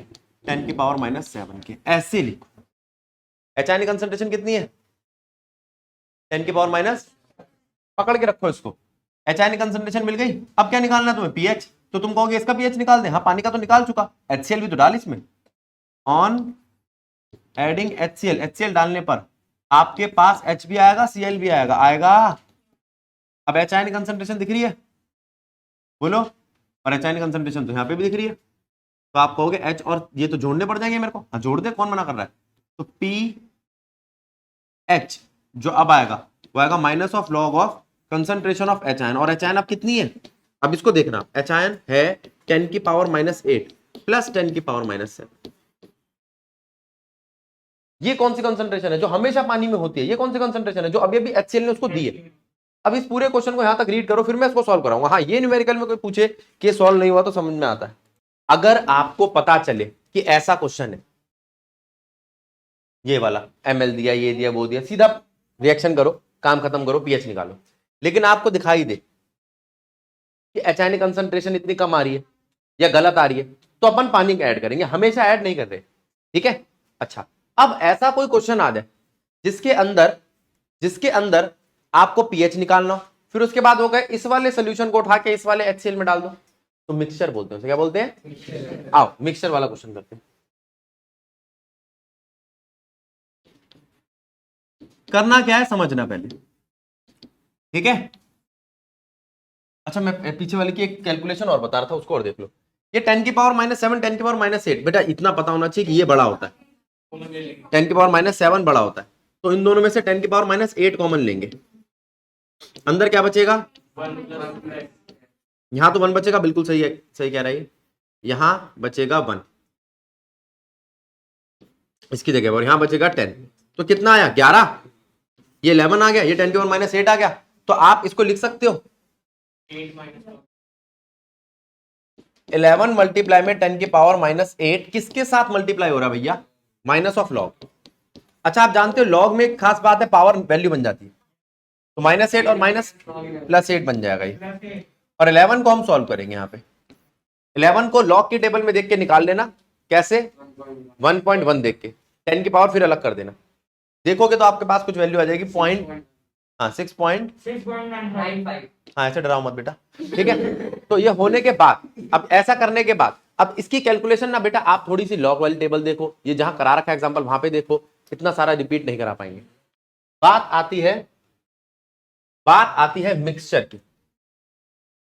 10⁻⁷ के। ऐसे लिखो। H आयन की कंसंट्रेशन कितनी है? 10⁻⁻, पकड़ के रखो इसको। H आयन की कंसंट्रेशन मिल गई। अब क्या निकालना है तुम्हें? पीएच। तो तुम कहोगे इसका पीएच निकाल दे। हाँ, पानी का तो निकाल चुका, HCl भी तो डाल इसमें। ऑन एडिंग HCl डालने पर आपके पास H भी आएगा, Cl भी आएगा। अब H आयन कंसंट्रेशन दिख रही है, बोलो? और H आयन कंसंट्रेशन तो यहाँ पे भी दिख रही है। तो आप कहोगे H और ये तो जोड़ने पड़ जाएंगे मेरे को। हाँ जोड़ दे, कौन मना कर रहा है? तो PH जो अब आएगा वो आएगा -log of concentration of H ion. और H आयन अब कितनी है? अब इसको देखना, H आयन है 10⁻⁸ प्लस 10⁻⁷। ये कौन सी कंसंट्रेशन है जो हमेशा पानी में होती है? ये कौन सी कंसंट्रेशन है जो अभी अभी HCl ने उसको दी है? अब इस पूरे क्वेश्चन को यहां तक रीड करो, फिर मैं इसको सॉल्व कराऊंगा। हाँ, ये न्यूमेरिकल में कोई पूछे कि सॉल्व नहीं हुआ तो समझ में आता है। अगर आपको पता चले कि ऐसा क्वेश्चन है, ये वाला ml दिया, ये दिया, वो दिया, सीधा रिएक्शन करो, काम खत्म करो, पीएच निकालो। लेकिन आपको दिखाई दे कि H आयन कंसंट्रेशन इतनी कम आ रही है या गलत आ रही है, तो अपन पानी ऐड करेंगे, हमेशा ऐड नहीं कर रहे, ठीक है? अच्छा, अब ऐसा कोई क्वेश्चन आ जाए जिसके अंदर आपको पीएच निकालना हो, फिर उसके बाद हो गए इस वाले सोल्यूशन को उठा के इस वाले HCl में डाल दो, तो मिक्सचर बोलते हैं उसे। क्या बोलते हैं? आओ मिक्सचर वाला क्वेश्चन करते हैं। करना क्या है समझना पहले, ठीक है? अच्छा, मैं पीछे वाले की एक कैलकुलेशन और बता रहा था, उसको और देख लो। ये 10⁻⁷, 10⁻⁸, बेटा इतना पता होना चाहिए कि ये बड़ा होता है, 10⁻⁷ बड़ा होता है। तो इन दोनों में से 10⁻⁸ कॉमन लेंगे, अंदर क्या बचेगा? यहां तो 1 बचेगा, बिल्कुल सही है, सही कह रहा है। यहां बचेगा 1 इसकी जगह और यहां बचेगा 10। तो कितना आया? 11। ये 11 आ गया, ये 10⁻⁸ आ गया। तो आप इसको लिख सकते हो 11 मल्टीप्लाई में 10⁻⁸ किसके साथ मल्टीप्लाई हो रहा है भैया? -log। अच्छा, आप जानते हो लॉग में एक खास बात है, पावर वैल्यू बन जाती है, तो -8 और +8 बन जाएगा ये। और 11 को हम सॉल्व करेंगे। यहाँ पे 11 को लॉग की टेबल में देख के निकाल लेना। कैसे? 1.1 देख के 10 की पावर फिर अलग कर देना, देखोगे तो आपके पास कुछ वैल्यू आ जाएगी। हाँ 6.95। हाँ, ऐसे डराओ मत बेटा, ठीक है? तो ये होने के बाद, अब ऐसा करने के बाद, अब इसकी कैलकुलेशन ना बेटा आप थोड़ी सी लॉग वाली टेबल देखो, ये जहां करा रखा है एग्जांपल वहां पे देखो, इतना सारा रिपीट नहीं करा पाएंगे। बात आती है मिक्सचर की।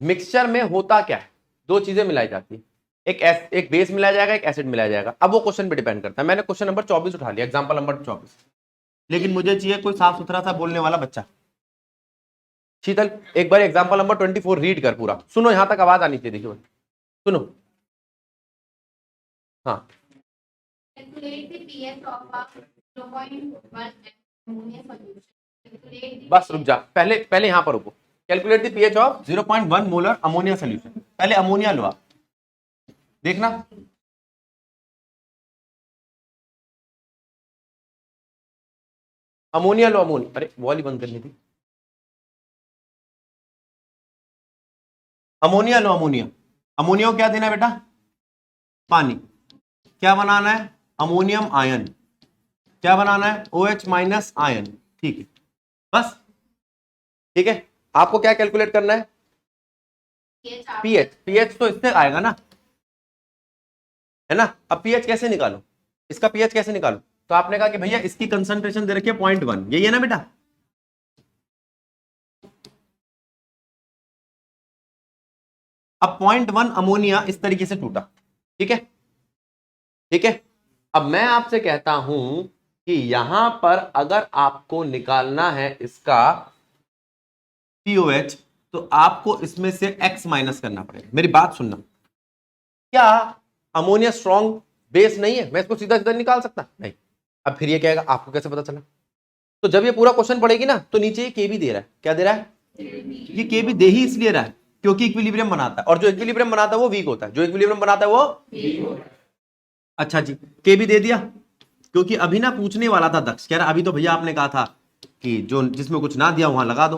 मिक्सचर में होता क्या है? 2 चीजें मिलाई जाती है, एक बेस मिलाया जाएगा, एक एसिड मिलाया जाएगा। अब वो क्वेश्चन पे डिपेंड करता है। मैंने क्वेश्चन नंबर 24 उठा लिया, एग्जांपल नंबर 24, लेकिन मुझे चाहिए कोई साफ सुथरा सा बोलने वाला बच्चा। शीतल, एक बार एग्जांपल नंबर 24 रीड कर पूरा, सुनो, यहां तक आवाज आनी चाहिए, देखिए सुनो। हाँ, बस रुक जा, पहले यहां पर रुको। Calculate the pH of 0.1 molar ammonia solution. पहले अमोनिया लो आप, देखना अमोनिया लो, अमोनिया, अरे वॉल ही बंद करनी थी। अमोनिया लो, अमोनिया। अमोनिया को क्या देना है बेटा? पानी। क्या बनाना है? Ammonium ion. क्या बनाना है? OH minus ion. ठीक है, बस ठीक है। आपको क्या कैलकुलेट करना है? पीएच। पीएच तो इससे आएगा ना, है ना। अब पीएच कैसे निकालो? इसका पीएच कैसे निकालो? तो आपने कहा कि भैया इसकी कंसंट्रेशन दे रखी है 0.1, यही है ना बेटा। अब 0.1 अमोनिया इस तरीके से टूटा, ठीक है, ठीक है। अब मैं आपसे कहता हूं कि यहां पर अगर आपको निकालना है इसका POH, तो आपको इसमें से X माइनस करना पड़ेगा। मेरी बात सुनना, क्या अमोनिया स्ट्रॉन्ग बेस नहीं है? मैं इसको सीधा सीधा निकाल सकता नहीं। अब फिर ये कहेगा आपको कैसे पता चला? तो जब ये पूरा क्वेश्चन पढ़ेगी ना, तो नीचे ये KB दे रहा है। क्या दे रहा है? ये KB दे ही इसलिए रहा है क्योंकि इक्विलिब्रियम बनाता है, और जो इक्विलिब्रियम बनाता है वो वीक होता है, जो इक्विलिब्रियम बनाता है वो वीक होता है। अच्छा जी, KB दे दिया, क्योंकि अभी ना पूछने वाला था दक्ष, कह रहा अभी तो भैया आपने कहा था कि जो जिसमें कुछ ना दिया वहां लगा दो,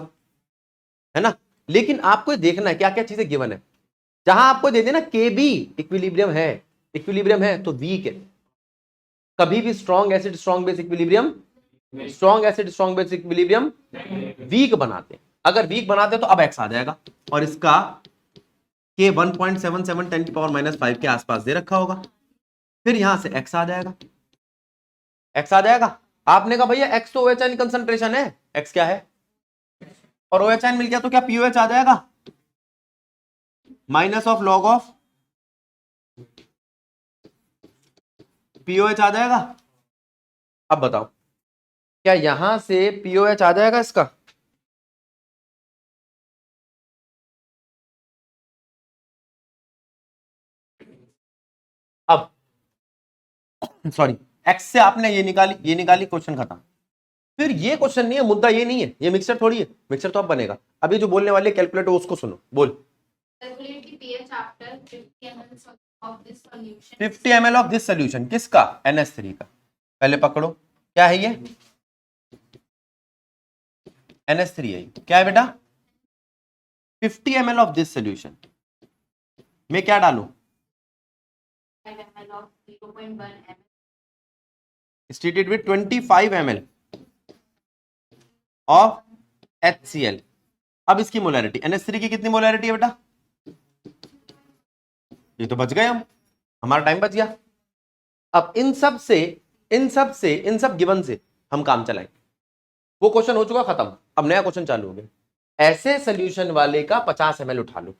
है ना। लेकिन आपको देखना है क्या क्या चीजें गिवन है। जहां आपको दे देना KB इक्विलिब्रियम है, इक्विलिब्रियम है तो वीक है। कभी भी strong acid strong base equilibrium, strong acid strong base equilibrium weak बनाते हैं। अगर वीक बनाते तो अब X आ जाएगा, और इसका K 1.77 10⁻⁵ के आसपास दे रखा होगा। फिर यहां से X आ जाएगा, X आ जाएगा। आपने कहा भैया X तो OH कंसंट्रेशन है, X क्या है? और OH मिल गया तो क्या POH आ जाएगा? Minus of log of POH आ जाएगा। अब बताओ क्या यहां से POH आ जाएगा इसका? अब सॉरी, X से आपने ये निकाली, ये निकाली, क्वेश्चन खत्म। फिर ये क्वेश्चन नहीं है, मुद्दा ये नहीं है, ये मिक्सचर थोड़ी है। मिक्सचर तो अब बनेगा। अभी जो बोलने वाले कैलकुलेटर उसको सुनो, बोल। 50 ml ऑफ दिस सोल्यूशन, किसका? NH3 का। पहले पकड़ो क्या है ये? NH3 है। क्या है बेटा? 50 ml ऑफ दिस सोल्यूशन में क्या डालू? Stated with 25 ml of HCl। अब इसकी मोलैरिटी, NH3 की कितनी मोलैरिटी है बेटा? ये तो बच गए हम, हमारा टाइम बच गया। अब इन सब गिवन से हम काम चलाएंगे। वो क्वेश्चन हो चुका खत्म, अब नया क्वेश्चन चालू हो गया। ऐसे सोल्यूशन वाले का 50 ml उठा लो,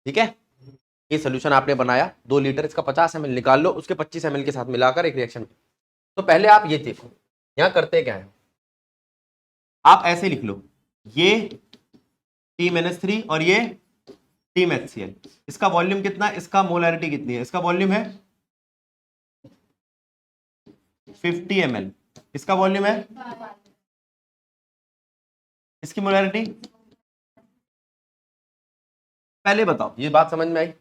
ठीक है। ये सोल्यूशन आपने बनाया 2 लीटर, इसका 50 ml निकाल लो, उसके 25 ml के साथ मिलाकर एक रिएक्शन। तो पहले आप ये देखो यहां करते क्या है, आप ऐसे लिख लो, ये टीम NH3 और ये टीम HCl। इसका वॉल्यूम कितना है? इसका मोलैरिटी कितनी है? इसका वॉल्यूम है 50 ml। इसका वॉल्यूम है, इसकी मोलैरिटी। पहले बताओ ये बात समझ में आई?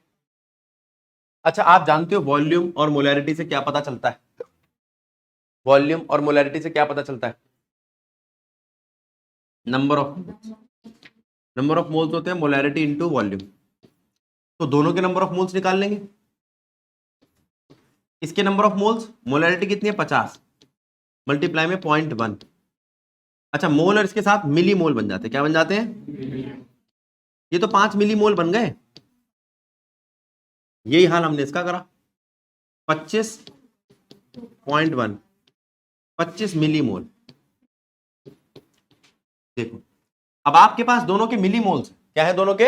अच्छा, आप जानते हो वॉल्यूम और मोलैरिटी से क्या पता चलता है? वॉल्यूम और मोलैरिटी से क्या पता चलता है? नंबर ऑफ मोल्स होते हैं, मोलैरिटी इनटू वॉल्यूम। तो दोनों के नंबर ऑफ मोल्स निकाल लेंगे। इसके नंबर ऑफ मोल्स, मोलैरिटी कितनी है 50, मल्टीप्लाई में 0.1। अच्छा, मोल और इसके साथ मिली मोल बन जाते हैं। क्या बन जाते हैं? ये तो 5 मिली मोल बन गए। यही हाल हमने इसका करा, 25.1, 25 मिली मोल। देखो अब आपके पास दोनों के मिली मोल्स क्या है? दोनों के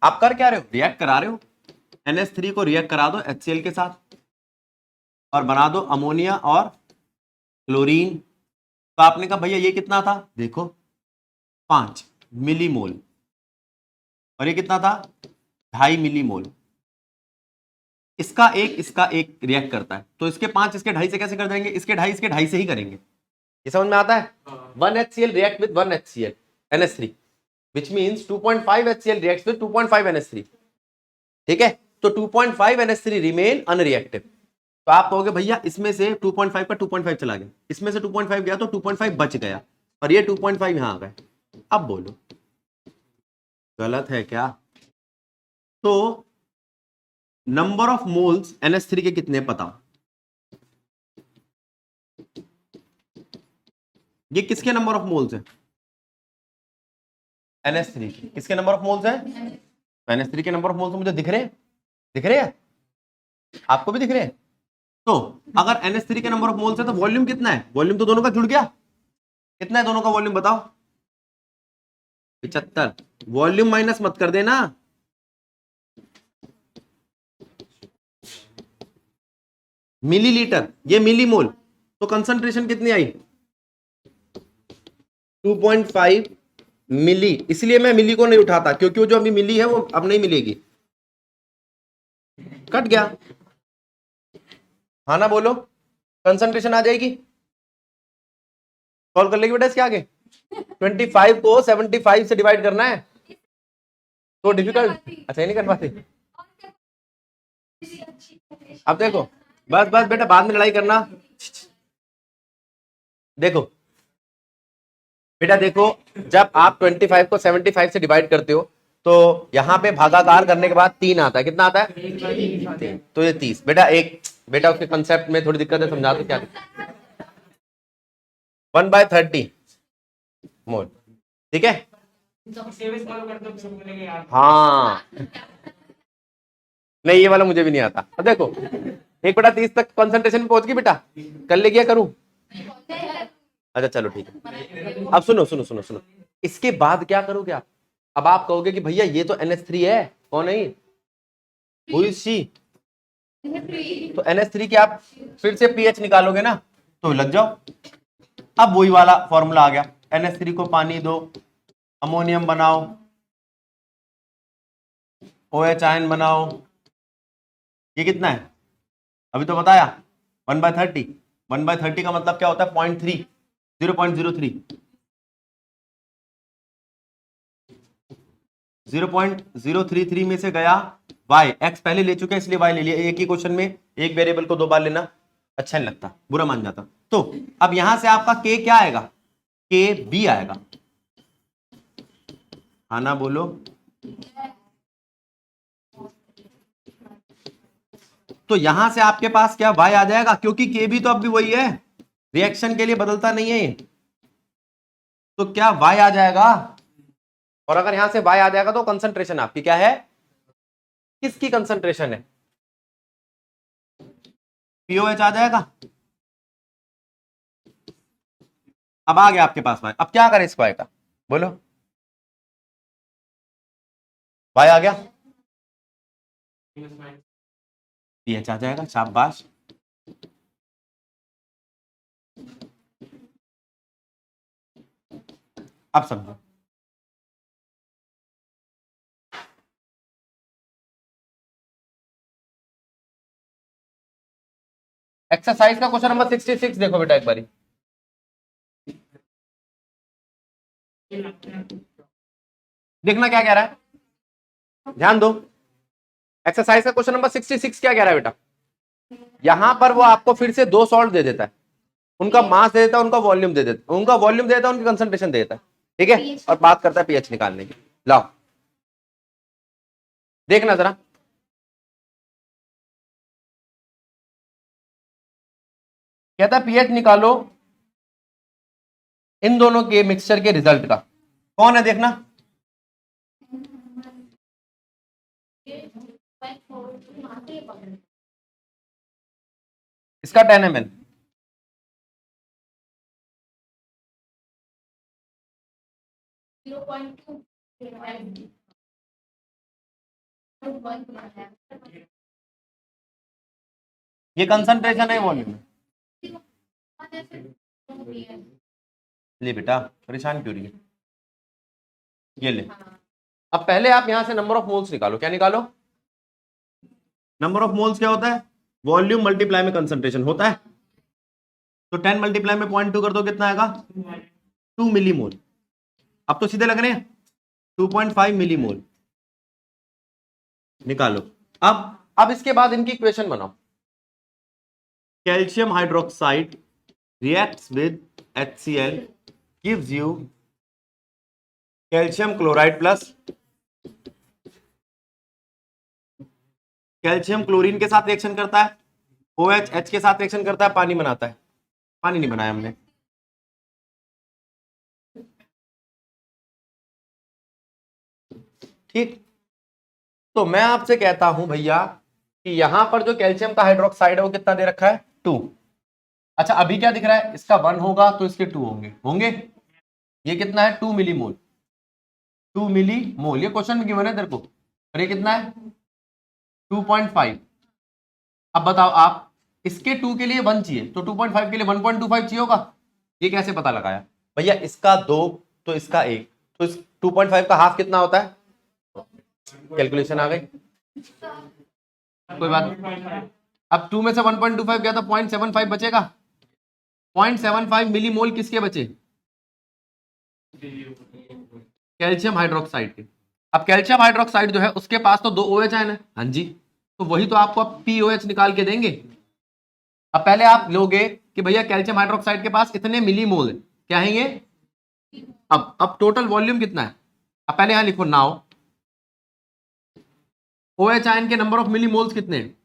आप कर क्या रहे हो? रिएक्ट करा रहे हो। NH3 को रिएक्ट करा दो HCl के साथ और बना दो अमोनिया और क्लोरीन। तो आपने कहा भैया ये कितना था? देखो 5 मिली मोल, और ये कितना था? 2.5 मिली मोल। इसका एक रिएक्ट करता है, तो इसके 5 इसके 2.5 से कैसे कर देंगे? इसके 2.5 से ही करेंगे। ये समझ में आता है? 1 HCl react with 1 HCl NH3, which means 2.5 HCl reacts with 2.5 NH3, ठीक है। तो 2.5 NH3 रिमेन अनरिएक्टिव। तो आप कहोगे भैया इसमें से 2.5 का 2.5 चला गया, इसमें से 2.5 गया तो 2.5 बच गया, और ये 2.5 यहां आ गए। अब बोलो गलत है क्या? तो नंबर ऑफ मोल्स NH3 के कितने पता? ये किसके नंबर ऑफ मोल्स है? NH3 के। किसके नंबर ऑफ मोल्स है? NH3 के नंबर ऑफ मोल्स मुझे दिख रहे हैं, आपको भी दिख रहे हैं। तो अगर NH3 के नंबर ऑफ मोल्स है तो वॉल्यूम कितना है? वॉल्यूम तो दोनों का जुड़ गया। कितना है दोनों का वॉल्यूम बताओ? 75। वॉल्यूम माइनस मत कर देना, मिलीलीटर, ये मिलीमोल। तो कंसंट्रेशन कितनी आई? 2.5 मिली। इसलिए मैं मिली को नहीं उठाता, क्योंकि वो जो अभी मिली है वो अब नहीं मिलेगी, कट गया। हाँ ना बोलो, कंसंट्रेशन आ जाएगी। सॉल्व कर लेगी बेटा इसके आगे। 25 को 75 से डिवाइड करना है तो डिफिकल्ट। अच्छा ये नहीं कर पाते। अब देखो, बस बस बेटा बाद में लड़ाई करना। देखो बेटा, देखो जब आप 25 को 75 से डिवाइड करते हो तो यहां पे भागाकार करने के बाद 3 आता है। कितना आता है? 3। तो ये 30। बेटा एक बेटा उसके कंसेप्ट में थोड़ी दिक्कत है, समझा दो क्या। 1/30 मोल, ठीक है। हाँ नहीं ये वाला मुझे भी नहीं आता। अब देखो 1/30 तक कंसंट्रेशन में पहुंच गई बेटा, कर ले, क्या करूं? अच्छा चलो ठीक है। अब सुनो सुनो सुनो सुनो, इसके बाद क्या करोगे आप? अब आप कहोगे कि भैया ये तो NH3 है। कौन है? Who is she? तो NH3 के आप फिर से pH निकालोगे ना, तो लग जाओ। अब वही वाला फॉर्मूला आ गया, NH3 को पानी दो, अमोनियम बनाओ, OH आयन बनाओ। ये कितना है अभी तो बताया? 1/30। 1/30 का मतलब क्या होता है? 0.3, 0.03। 0.033 में से गया y, x पहले ले चुके हैं इसलिए y ले लिया। एक ही क्वेश्चन में एक वेरिएबल को 2 बार लेना अच्छा नहीं लगता, बुरा मान जाता। तो अब यहां से आपका k क्या आएगा? KB आएगा। आना बोलो। तो यहां से आपके पास क्या y आ जाएगा, क्योंकि KB तो अब भी वही है, रिएक्शन के लिए बदलता नहीं है। तो क्या y आ जाएगा? और अगर यहां से y आ जाएगा तो कंसंट्रेशन आपकी क्या है? किसकी कंसंट्रेशन है? POH आ जाएगा। अब आ गया आपके पास y। अब क्या करें इस y का? बोलो। y आ गया, pH आ जाएगा। शाबाश। अब समझो, एक्सरसाइज का क्वेश्चन नंबर 66 देखो बेटा एक बारी। देखना क्या कह रहा है, ध्यान दो। एक्सरसाइज का क्वेश्चन नंबर 66 क्या कह रहा है बेटा? यहां पर वो आपको फिर से 2 सॉल्ट दे देता है, उनका मास दे देता है, उनका वॉल्यूम दे देता है, उनका वॉल्यूम दे देता है, उनकी कंसंट्रेशन दे देता है, ठीक है। और बात करता है पीएच निकालने की। लाओ देखना जरा, कहता है पीएच निकालो इन दोनों के मिक्सचर के रिजल्ट का। कौन है देखना? इसका 10 ml, ये कंसंट्रेशन है वॉल्यूम में। ले बेटा परेशान क्यों रही है, ये ले। अब पहले आप यहां से नंबर ऑफ मोल्स निकालो। क्या निकालो? नंबर ऑफ मोल्स क्या होता है? वॉल्यूम मल्टीप्लाई में कंसंट्रेशन होता है। तो 10 मल्टीप्लाई में 0.2 कर दो, कितना आएगा? 2 मिलीमोल। अब तो सीधे लग रहे हैं। 2.5 मिलीमोल निकालो। अब इसके बाद इनकी इक्वेशन बनाओ। Calcium hydroxide reacts with HCl gives you calcium chloride plus calcium chlorine के साथ रिएक्शन करता है, OH H के साथ रिएक्शन करता है, पानी बनाता है। पानी नहीं बनाया हमने। ठीक, तो मैं आपसे कहता हूं भैया कि यहां पर जो कैल्शियम का हाइड्रोक्साइड है वो कितना दे रखा है 2। अच्छा अभी क्या दिख रहा है, इसका 1 होगा तो इसके 2 होंगे। ये कितना है 2 मिलीमोल, 2 मिलीमोल। ये क्वेश्चन में गिवन है तेरे को। और ये कितना है 2.5। अब बताओ आप, इसके 2 के लिए 1 चाहिए तो 2.5 के लिए 1.25 चाहिए होगा। ये कैसे पता लगाया भैया, इसका 2 तो इसका 1, तो इस 2.5 का हाफ कितना होता है, कैलकुलेशन आ गई, कोई बात नहीं। अब 2 में से 1.25 गया तो 0.75 बचेगा। 0.75 मिलीमोल किसके बचे, कैल्शियम हाइड्रोक्साइड के। अब कैल्शियम हाइड्रोक्साइड जो है उसके पास तो 2 OH आयन है, हाँ जी, तो वही तो आपको अब POH निकाल के देंगे। अब पहले आप लोगे कि भैया कैल्शियम हाइड्रोक्साइड के पास इतने मिलीमोल है, क्या है ये। अब टोटल वॉल्यूम कितना है, अब पहले यहां लिखो नाउ OH आयन के नंबर ऑफ मिलीमोल्स कितने हैं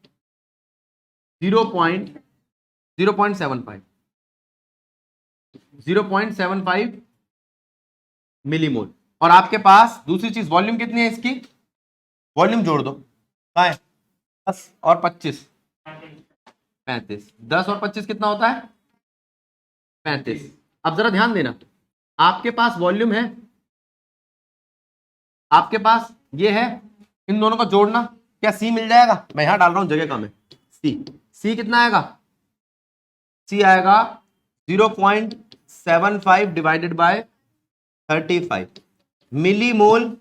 0.75 मिलीमोल। और आपके पास दूसरी चीज वॉल्यूम कितनी है इसकी, वॉल्यूम जोड़ दो, कहाँ है 10 और 25 35, 10 और 25 कितना होता है 35। अब जरा ध्यान देना, आपके पास वॉल्यूम है, आपके पास ये है, इन दोनों को जोड़ना, क्या सी मिल जाएगा। मैं यहां डाल रहा हूं जगह कम है, सी कितना आएगा, सी आएगा 0.75 डिवाइडेड बाय 35 मिलीमोल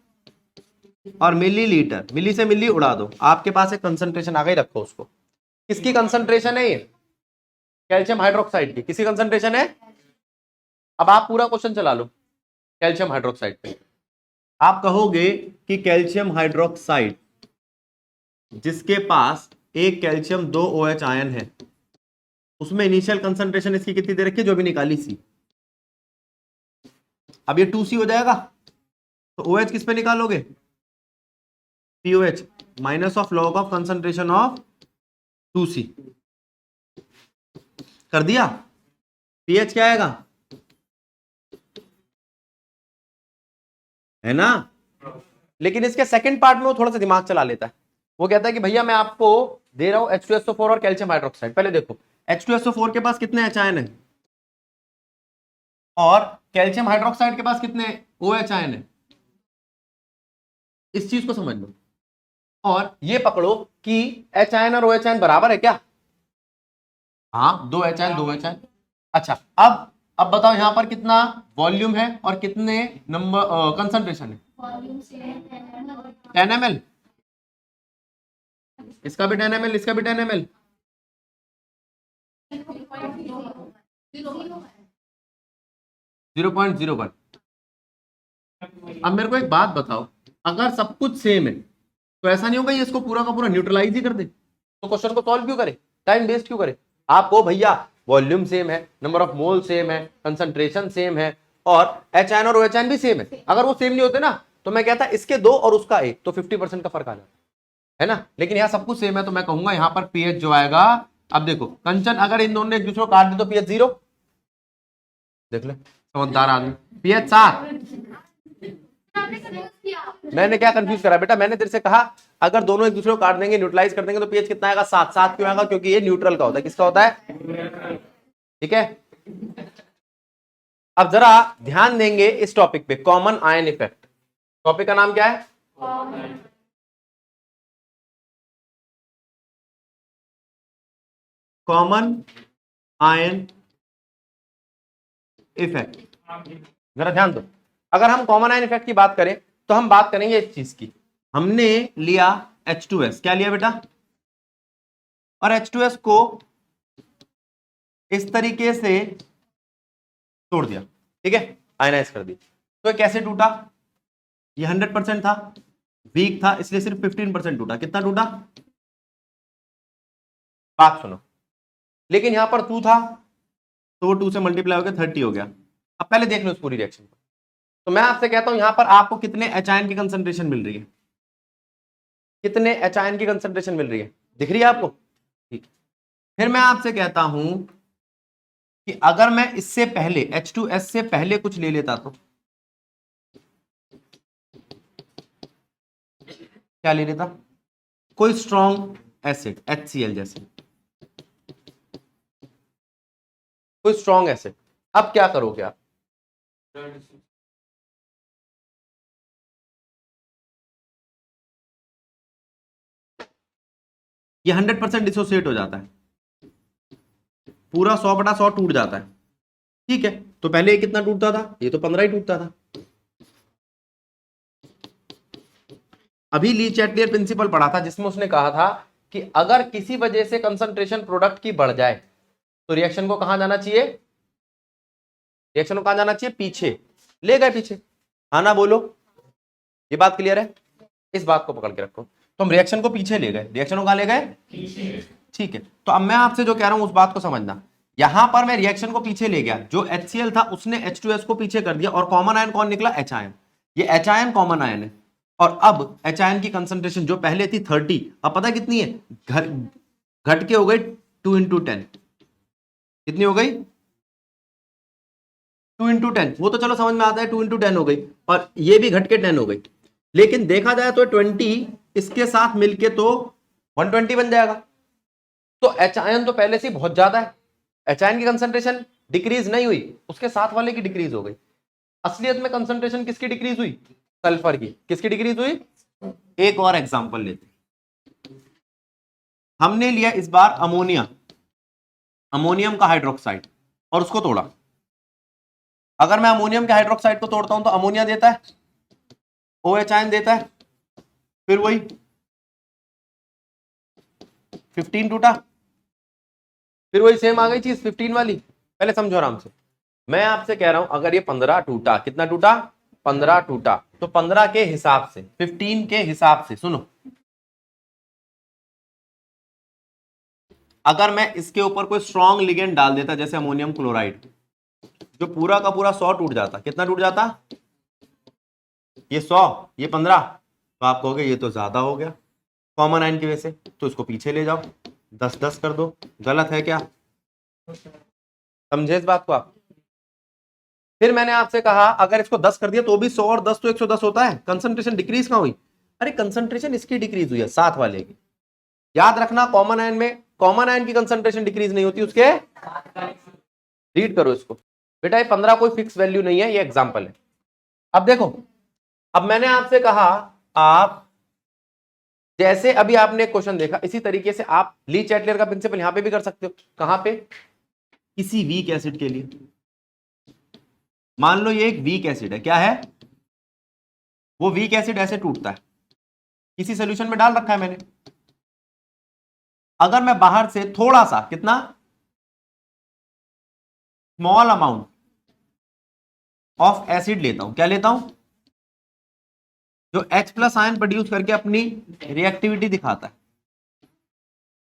और मिलीलीटर, मिली से मिली उड़ा दो, आपके पास एक कंसंट्रेशन आ गई, रखो उसको। किसकी कंसंट्रेशन है ये, कैल्शियम हाइड्रोक्साइड की, किसी कंसंट्रेशन है। अब आप पूरा क्वेश्चन चला लो कैल्शियम हाइड्रोक्साइड पे। आप कहोगे कि कैल्शियम हाइड्रोक्साइड जिसके पास एक कैल्शियम 2 OH आयन है, उसमें इनिशियल कंसंट्रेशन इसकी कितनी दे रखी है, जो भी निकाली सी। अब ये 2C हो जाएगा, तो OH किस पे निकालोगे, POH minus of log of concentration of 2C। कर दिया, pH क्या आएगा, है ना। लेकिन इसके सेकंड पार्ट में वो थोड़ा सा दिमाग चला लेता है, वो कहता है कि भैया मैं आपको दे रहा हूं H2SO4 और कैल्शियम हाइड्रोक्साइड। पहले देखो H2SO4 के पास कितने H आयन है और कैल्शियम हाइड्रोक्साइड के पास कितने OH आयन है, इस चीज को समझ लो। और ये पकड़ो कि H आयन और OH आयन बराबर है क्या, हाँ 2 H आयन 2 H आयन। अच्छा अब बताओ यहां पर कितना वॉल्यूम है और कितने नंबर कंसंट्रेशन है, 10 ml, इसका भी 10 ml, इसका भी 10 ml। 0.01। अब मेरे को एक बात बताओ, अगर सब कुछ सेम है तो ऐसा नहीं होगा ये इसको पूरा का पूरा न्यूट्रलाइज ही कर दे, तो क्वेश्चन को सॉल्व क्यों करे, टाइम वेस्ट क्यों करे। आपको भैया वॉल्यूम सेम है, नंबर ऑफ मोल सेम है, कंसंट्रेशन सेम है और H आयन और OH आयन भी सेम है। अगर वो सेम नहीं होते ना तो मैं कहता इसके 2 और उसका 1, तो 50% का फर्क आ जाता है ना। लेकिन यहाँ सब कुछ सेम है तो मैं कहूंगा यहाँ पर pH जो आएगा, अब देखो कंचन अगर इन दोनों ने एक दूसरे को काट दे तो pH 0, देख ले समझदार आदमी, pH 7। मैंने क्या कंफ्यूज करा बेटा, मैंने तेरे से कहा अगर दोनों एक दूसरे को काट देंगे न्यूट्रलाइज कर देंगे तो pH कितना आएगा 7। 7 क्यों आएगा, क्योंकि ये न्यूट्रल का होता है, किसका होता है, ठीक है। अब जरा ध्यान देंगे इस टॉपिक पे, कॉमन आयन इफेक्ट। टॉपिक का नाम क्या है, कॉमन आयन इफेक्ट। जरा ध्यान दो, अगर हम कॉमन आयन इफेक्ट की बात करें तो हम बात करेंगे इस चीज की। हमने लिया H2S, क्या लिया बेटा, और H2S को इस तरीके से तोड़ दिया, ठीक है, आयनाइज कर दी। तो ये कैसे टूटा, ये 100% था, वीक था, इसलिए सिर्फ 15% टूटा। कितना टूटा? बात सुनो, लेकिन यहां पर 2 था तो वो 2 से मल्टीप्लाई हो गया 30 हो गया। अब पहले देख लो इस पूरी रिएक्शन को। तो मैं आपसे कहता हूं यहां पर आपको कितने एच आयन की कंसंट्रेशन मिल रही है? कितने एच आयन की कंसंट्रेशन मिल रही है? दिख रही है आपको? ठीक। फिर मैं आपसे कहता हूं कि अगर मैं इससे पहले H2S से पहले कुछ ले लेता तो क्या ले लेता? कोई स्ट्रॉन्ग एसिड, HCl जैसे कोई स्ट्रॉन्ग एसिड। अब क्या करोगे आप? ये 100% डिसोसिएट हो जाता है, पूरा 100/100 टूट जाता है। ठीक है, तो पहले ये कितना टूटता था? ये तो 15 ही टूटता था। अभी ली चैटलियर प्रिंसिपल पढ़ा था जिसमें उसने कहा था कि अगर किसी वजह से कंसंट्रेशन प्रोडक्ट की बढ़ जाए तो रिएक्शन को कहां जाना चाहिए? रिएक्शन को कहां जाना चाहिए? पीछे। ले गए पीछे, हाँ ना बोलो? ये बात क्लियर है? इस बात को पकड़ के रखो। तो हम रिएक्शन को पीछे ले गए, रिएक्शन को कहां ले गए? पीछे। ठीक है, तो अब मैं आपसे जो कह रहा हूं उस बात को समझना। यहां पर मैं रिएक्शन को पीछे ले गया, जो HCl था उसने H2S को पीछे कर दिया और कॉमन आयन कौन निकला? H ion. ये H आयन कॉमन आयन है और अब H आयन की कंसंट्रेशन जो पहले थी 30, अब पता कितनी है? घट के हो गई 2 × 10। कितनी हो गई? 2 × 10। वो तो चलो समझ में आता है, 2 × 10 हो गई और ये भी घट के 10 हो गई। लेकिन देखा जाए तो 20 इसके साथ मिलके तो 120 बन जाएगा। तो एच आयन तो पहले से बहुत ज्यादा है, एच आयन की कंसंट्रेशन डिक्रीज नहीं हुई, उसके साथ वाले की डिक्रीज हो गई। असलियत में कंसंट्रेशन किसकी डिक्रीज हुई? सल्फर की। किसकी डिक्रीज हुई? एक और एग्जांपल लेते, हमने लिया इस बार अमोनिया, अमोनियम का हाइड्रोक्साइड और उसको तोड़ा। अगर मैं अमोनियम के हाइड्रोक्साइड को तोड़ता हूं तो अमोनिया देता है, OH आयन देता है, फिर वही 15 टूटा, फिर वही सेम आ गई चीज 15 वाली। पहले समझो आराम से, मैं आपसे कह रहा हूं अगर ये 15 टूटा, कितना टूटा? 15 टूटा, तो 15 के हिसाब से, 15 के हिसाब से सुनो, अगर मैं इसके ऊपर कोई स्ट्रॉन्ग लिगेंड डाल देता जैसे अमोनियम क्लोराइड, जो पूरा का पूरा 100 टूट जाता। कितना टूट जाता? ये 100, ये 15। तो आप कहोगे ये तो ज्यादा हो गया कॉमन आयन की वजह से, तो इसको पीछे ले जाओ, 10-10 कर दो। गलत है क्या? समझे इस बात को आप? फिर मैंने आपसे कहा अगर इसको 10 कर दिया तो भी 100 और 10 तो 110 होता है, कंसंट्रेशन डिक्रीज कहां हुई? अरे कंसंट्रेशन इसकी डिक्रीज हुई है, साथ वाले की। याद रखना कॉमन आयन में कॉमन आयन की कंसंट्रेशन डिक्रीज नहीं होती, उसके रीड करो इसको बेटा। ये 15 कोई फिक्स वैल्यू नहीं है, ये एग्जांपल है। अब देखो, अब मैंने आपसे कहा आप जैसे अभी आपने क्वेश्चन देखा इसी तरीके से आप ली चैटलियर का प्रिंसिपल यहां पे भी कर सकते हो। कहां पे? किसी वीक एसिड के लिए। मान लो ये एक वीक एसिड है, क्या है वो? वीक एसिड ऐसे टूटता है, किसी सोल्यूशन में डाल रखा है मैंने। अगर मैं बाहर से थोड़ा सा, कितना स्मॉल अमाउंट ऑफ एसिड लेता हूं, क्या लेता हूं? जो H+ आयन प्रोड्यूस करके अपनी रिएक्टिविटी दिखाता है,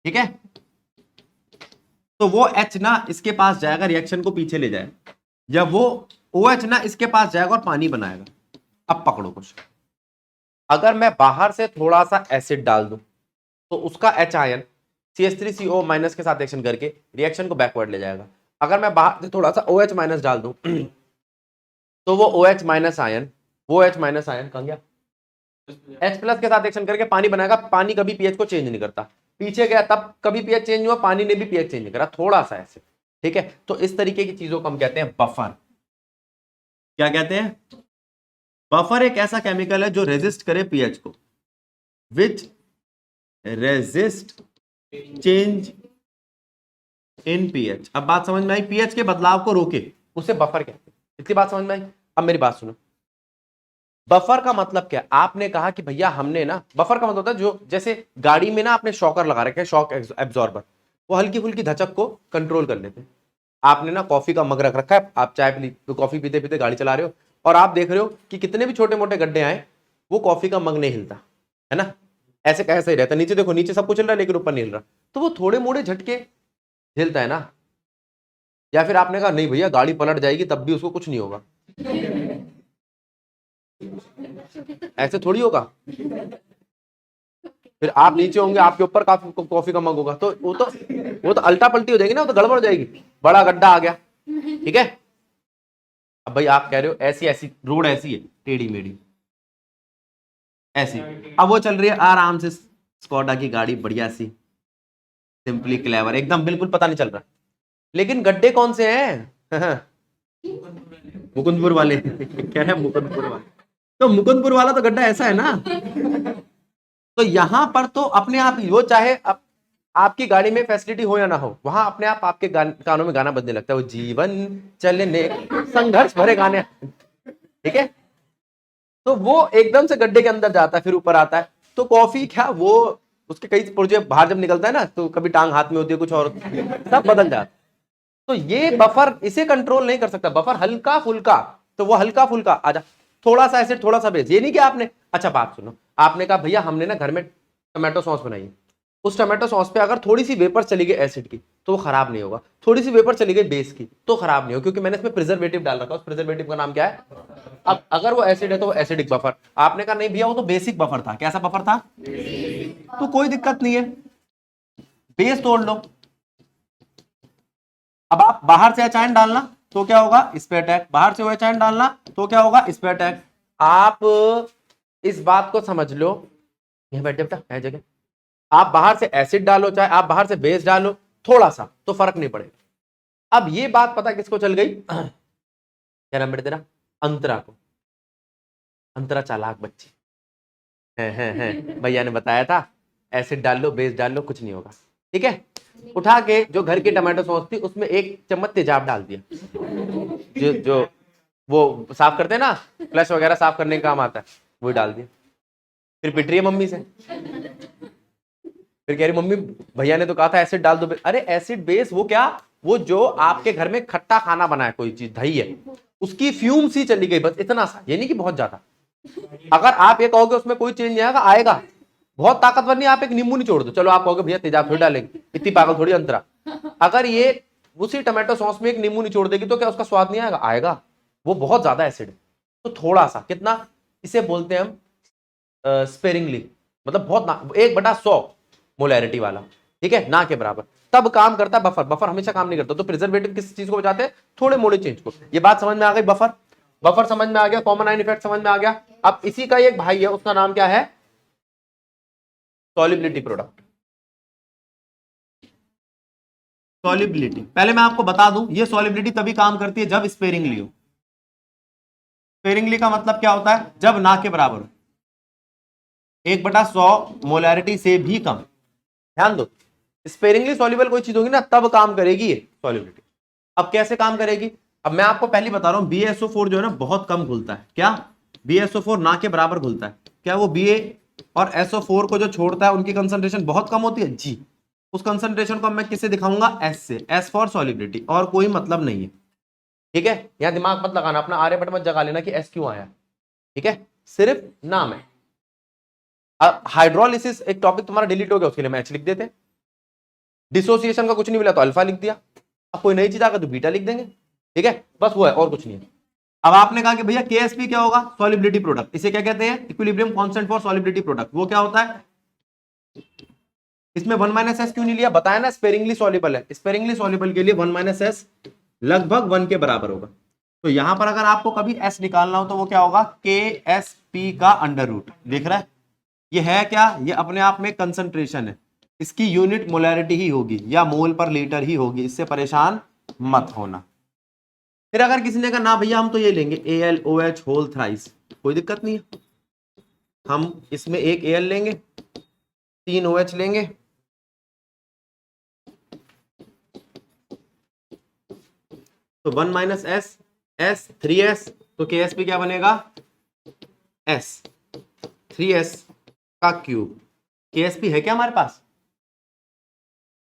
ठीक है? तो वो H ना इसके पास जाएगा, रिएक्शन को पीछे ले जाएगा, या वो OH ना इसके पास जाएगा और पानी बनाएगा। अब पकड़ो कुछ, अगर मैं बाहर से थोड़ा सा एसिड डाल दूं तो उसका H आयन CH3CO- के साथ रिएक्शन करके रिएक्शन को बैकवर्ड ले जाएगा। अगर मैं बाहर से थोड़ा सा OH- डाल दूं तो वो OH- आयन, वो H- आयन कहां गया? H+ के साथ रिएक्शन करके पानी बनाएगा। पानी कभी पीएच को चेंज नहीं करता, पीछे गया तब कभी पीएच चेंज हुआ, पानी ने भी पीएच चेंज नहीं करा, थोड़ा सा ऐसे, ठीक है? तो इस तरीके की चीजों को हम कहते हैं बफर। क्या कहते हैं? बफर एक ऐसा केमिकल है जो रेजिस्ट करे पीएच को, विच रेजिस्ट चेंज इन पीएच। अब बात समझ में आई? पीएच के बदलाव को रोके, उसे बफर कहते हैं। इतनी बात समझ में आई? अब मेरी बात सुनो, बफर का मतलब क्या? आपने कहा कि भैया हमने ना, बफर का मतलब होता है जो, जैसे गाड़ी में ना आपने शॉकर लगा रखे हैं, शॉक एब्जॉर्बर, वो हल्की फुल्की धचक को कंट्रोल कर लेते हैं। आपने ना कॉफी का मग रख रखा है, आप चाय पी, कॉफी पीते पीते गाड़ी चला रहे हो और आप देख रहे हो कि कितने भी छोटे मोटे गड्ढे आए वो कॉफी का मग नहीं हिलता, है ना, ऐसे कैसे ही रहता, नीचे देखो, नीचे सब कुछ हिल रहा है लेकिन ऊपर नहीं हिल रहा, तो वो थोड़े मोड़े झटके हिलता है ना। या फिर आपने कहा नहीं भैया गाड़ी पलट जाएगी तब भी उसको कुछ नहीं होगा, ऐसे थोड़ी होगा। फिर आप नीचे होंगे, आपके ऊपर काफी कॉफी का मग होगा, तो वो तो अल्टा पल्टी हो जाएगी ना, वो तो गड़बड़ हो जाएगी, बड़ा गड्ढा आ गया। ठीक है, अब भाई आप कह रहे हो ऐसी ऐसी रोड ऐसी है टेढ़ी मेढ़ी ऐसी, अब वो चल रही है आराम से स्कॉडा की गाड़ी, बढ़िया सी, सिंपली क्लेवर, एकदम बिल्कुल पता नहीं चल रहा, लेकिन गड्ढे कौन से हैं? मुकुंदपुर वाले क्या है, मुकुंदपुर वाले, तो मुकुंदपुर वाला तो गड्ढा ऐसा है ना। तो यहां पर तो अपने आप ही वो, चाहे आपकी गाड़ी में फैसिलिटी हो या ना हो, वहां अपने आप आपके कानों में गाना बजने लगता है, वो जीवन चलने संघर्ष भरे गाने। ठीक है, तो वो एकदम से गड्ढे के अंदर जाता है फिर ऊपर आता है। तो कॉफी क्या, वो उसके कई पुर्जे बाहर जब निकलता है ना, तो कभी टांग हाथ में होती है कुछ और, सब बदल जाता है। तो ये बफर इसे कंट्रोल नहीं कर सकता, बफर हल्का फुल्का, तो वो हल्का फुल्का आजा, थोड़ा सा एसिड थोड़ा सा बेस, ये नहीं कि आपने, अच्छा बात सुनो, आपने कहा भैया हमने ना घर में टमाटो सॉस बनाई है, उस टमाटो सॉस पे अगर थोड़ी सी वेपर चली गई एसिड की तो वो खराब नहीं होगा, थोड़ी सी वेपर चली गई बेस की तो खराब नहीं होगा, क्योंकि मैंने इसमें प्रिजर्वेटिव डाल रखा है, उस प्रिजर्वेटिव का नाम क्या है। अब अगर वो एसिड है तो वो एसिडिक बफर, आपने कहा नहीं भैया वो तो बेसिक बफर था, कैसा बफर था, तो कोई दिक्कत नहीं है, बेस तोड़ लो। अब आप बाहर से एचाइन डालना तो क्या होगा, इस पे अटैक, बाहर से वो एचाइन डालना तो क्या होगा, इस पे अटैक। आप इस बात को समझ लो, यहां बैठ बेटा है जगह, आप बाहर से एसिड डालो चाहे आप बाहर से बेस डालो, थोड़ा सा तो फर्क नहीं पड़ेगा। अब ये बात पता किसको चल गई, क्या नाम बेटा तेरा, अंतरा को, अंतरा चालाक बच्ची है, भैया ने बताया था एसिड डाल लो बेस डाल लो कुछ नहीं होगा। ठीक है, उठा के जो घर की टमाटो सॉस थी उसमें 1 चम्मच तेजाब डाल दिया, जो वो साफ करते हैं ना, फ्लश वगैरह साफ करने का काम आता है, वो डाल दिया। फिर पिट रही है मम्मी से, फिर कह रही मम्मी भैया ने तो कहा था एसिड डाल दो, अरे एसिड बेस वो क्या, वो जो आपके घर में खट्टा खाना बना है, कोई चीज दही है, उसकी फ्यूम सी चली गई, बस इतना सा, ये नहीं कि बहुत ज्यादा। अगर आप ये कहोगे उसमें कोई चेंज नहीं आएगा, आएगा, बहुत ताकतवर नहीं, आप एक नींबू निचोड़ दो, चलो आप कहोगे भैया तेजाब थोड़ी डालेंगे, इतनी पागल थोड़ी अंतरा, अगर ये उसी टमाटो सॉस में एक नींबू निचोड़ देगी तो क्या उसका स्वाद नहीं आएगा, आएगा, वो बहुत ज्यादा एसिड है, तो थोड़ा सा, कितना, इसे बोलते हैं हम स्पेरिंगली, मतलब बहुत ना, 1/100 मोलैरिटी वाला, ठीक है, ना के बराबर, तब काम करता है बफर। बफर हमेशा काम नहीं करता, तो प्रिजर्वेटिव किस चीज को बचाते हैं, थोड़े मोड़े चेंज को। ये बात समझ में आ गई, बफर, बफर समझ में आ गया, कॉमन आयन इफेक्ट समझ में आ गया। अब इसी का एक भाई है, उसका नाम क्या है, सॉल्युबिलिटी प्रोडक्ट। सॉल्युबिलिटी पहले मैं आपको बता दूं, ये सॉल्युबिलिटी तभी काम करती है जब स्पेरिंगली हो। स्पेरिंगली का मतलब क्या होता है, जब ना के बराबर हो, 1/100 मोलैरिटी से भी कम। ध्यान दो, स्पेरिंगली सॉल्युबल कोई चीज होगी ना तब काम करेगी ये सॉल्युबिलिटी। अब कैसे काम करेगी, अब मैं आपको पहले बता रहा हूं, BaSO4 जो है ना बहुत कम घुलता है, क्या BaSO4 ना के बराबर घुलता है, क्या वो Ba और SO4 को जो छोड़ता है उनकी कंसंट्रेशन बहुत कम होती है जी। उस कंसंट्रेशन को मैं किससे दिखाऊंगा, S से, S फॉर सॉल्युबिलिटी, और कोई मतलब नहीं है। ठीक है, यहां दिमाग मत लगाना, अपना आर्यभट्ट मत जगा लेना कि S क्यों आया, ठीक है, सिर्फ नाम है। हाइड्रोलिसिस एक टॉपिक तुम्हारा डिलीट हो गया, उसके लिए मैं H लिख देते, डिसोसिएशन का कुछ नहीं मिला तो अल्फा लिख दिया, अब कोई नई चीज आ गई तो बीटा लिख देंगे, ठीक है, बस वो है और कुछ नहीं है। अब आपने कहा कि भैया KSP क्या होगा, सॉल्युबिलिटी प्रोडक्ट, इसे क्या कहते हैं, equilibrium constant for solubility product. वो क्या होता है, इसमें 1 - S क्यों नहीं लिया, बताया ना स्पेरिंगली सॉल्युबल है, स्पेरिंगली सॉल्युबल के लिए 1 - S लगभग 1 के बराबर होगा। तो यहां पर अगर आपको कभी S निकालना हो तो वो क्या होगा, KSP का अंडर रूट, देख रहा है, ये है क्या, ये अपने आप में कंसंट्रेशन है, इसकी यूनिट मोलैरिटी ही होगी या मोल पर लीटर ही होगी, इससे परेशान मत होना। फिर अगर किसी ने कहा ना भैया हम तो ये लेंगे AlOH होल थ्राइस, कोई दिक्कत नहीं है, हम इसमें एक Al लेंगे, 3 OH लेंगे, तो 1 - S, S 3S, तो KSP क्या बनेगा, S 3S का क्यूब। KSP है क्या हमारे पास,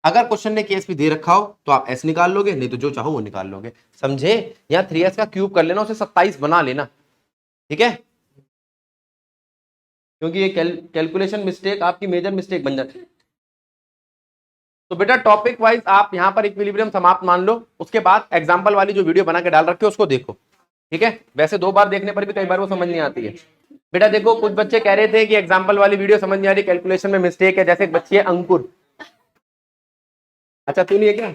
अगर क्वेश्चन ने KSP दे रखा हो तो आप S निकाल लोगे, नहीं तो जो चाहो वो निकाल लोगे, समझे। यहाँ 3S का क्यूब कर लेना, उसे 27 बना लेना, ठीक है। क्योंकि ये कैलकुलेशन मिस्टेक आपकी मेजर मिस्टेक बन जाती है। तो बेटा टॉपिक वाइज आप यहां पर इक्विलिब्रियम समाप्त मान लो, उसके बाद एग्जांपल वाली जो वीडियो बना के डाल रखे हो उसको देखो, ठीक है। वैसे 2 बार देखने पर भी कई बार वो समझ नहीं आती है। बेटा देखो कुछ बच्चे कह रहे थे कि एग्जांपल वाली वीडियो समझ नहीं आ रही, कैलकुलेशन में मिस्टेक है, जैसे एक बच्ची है अंकुर। अच्छा तू नहीं है क्या?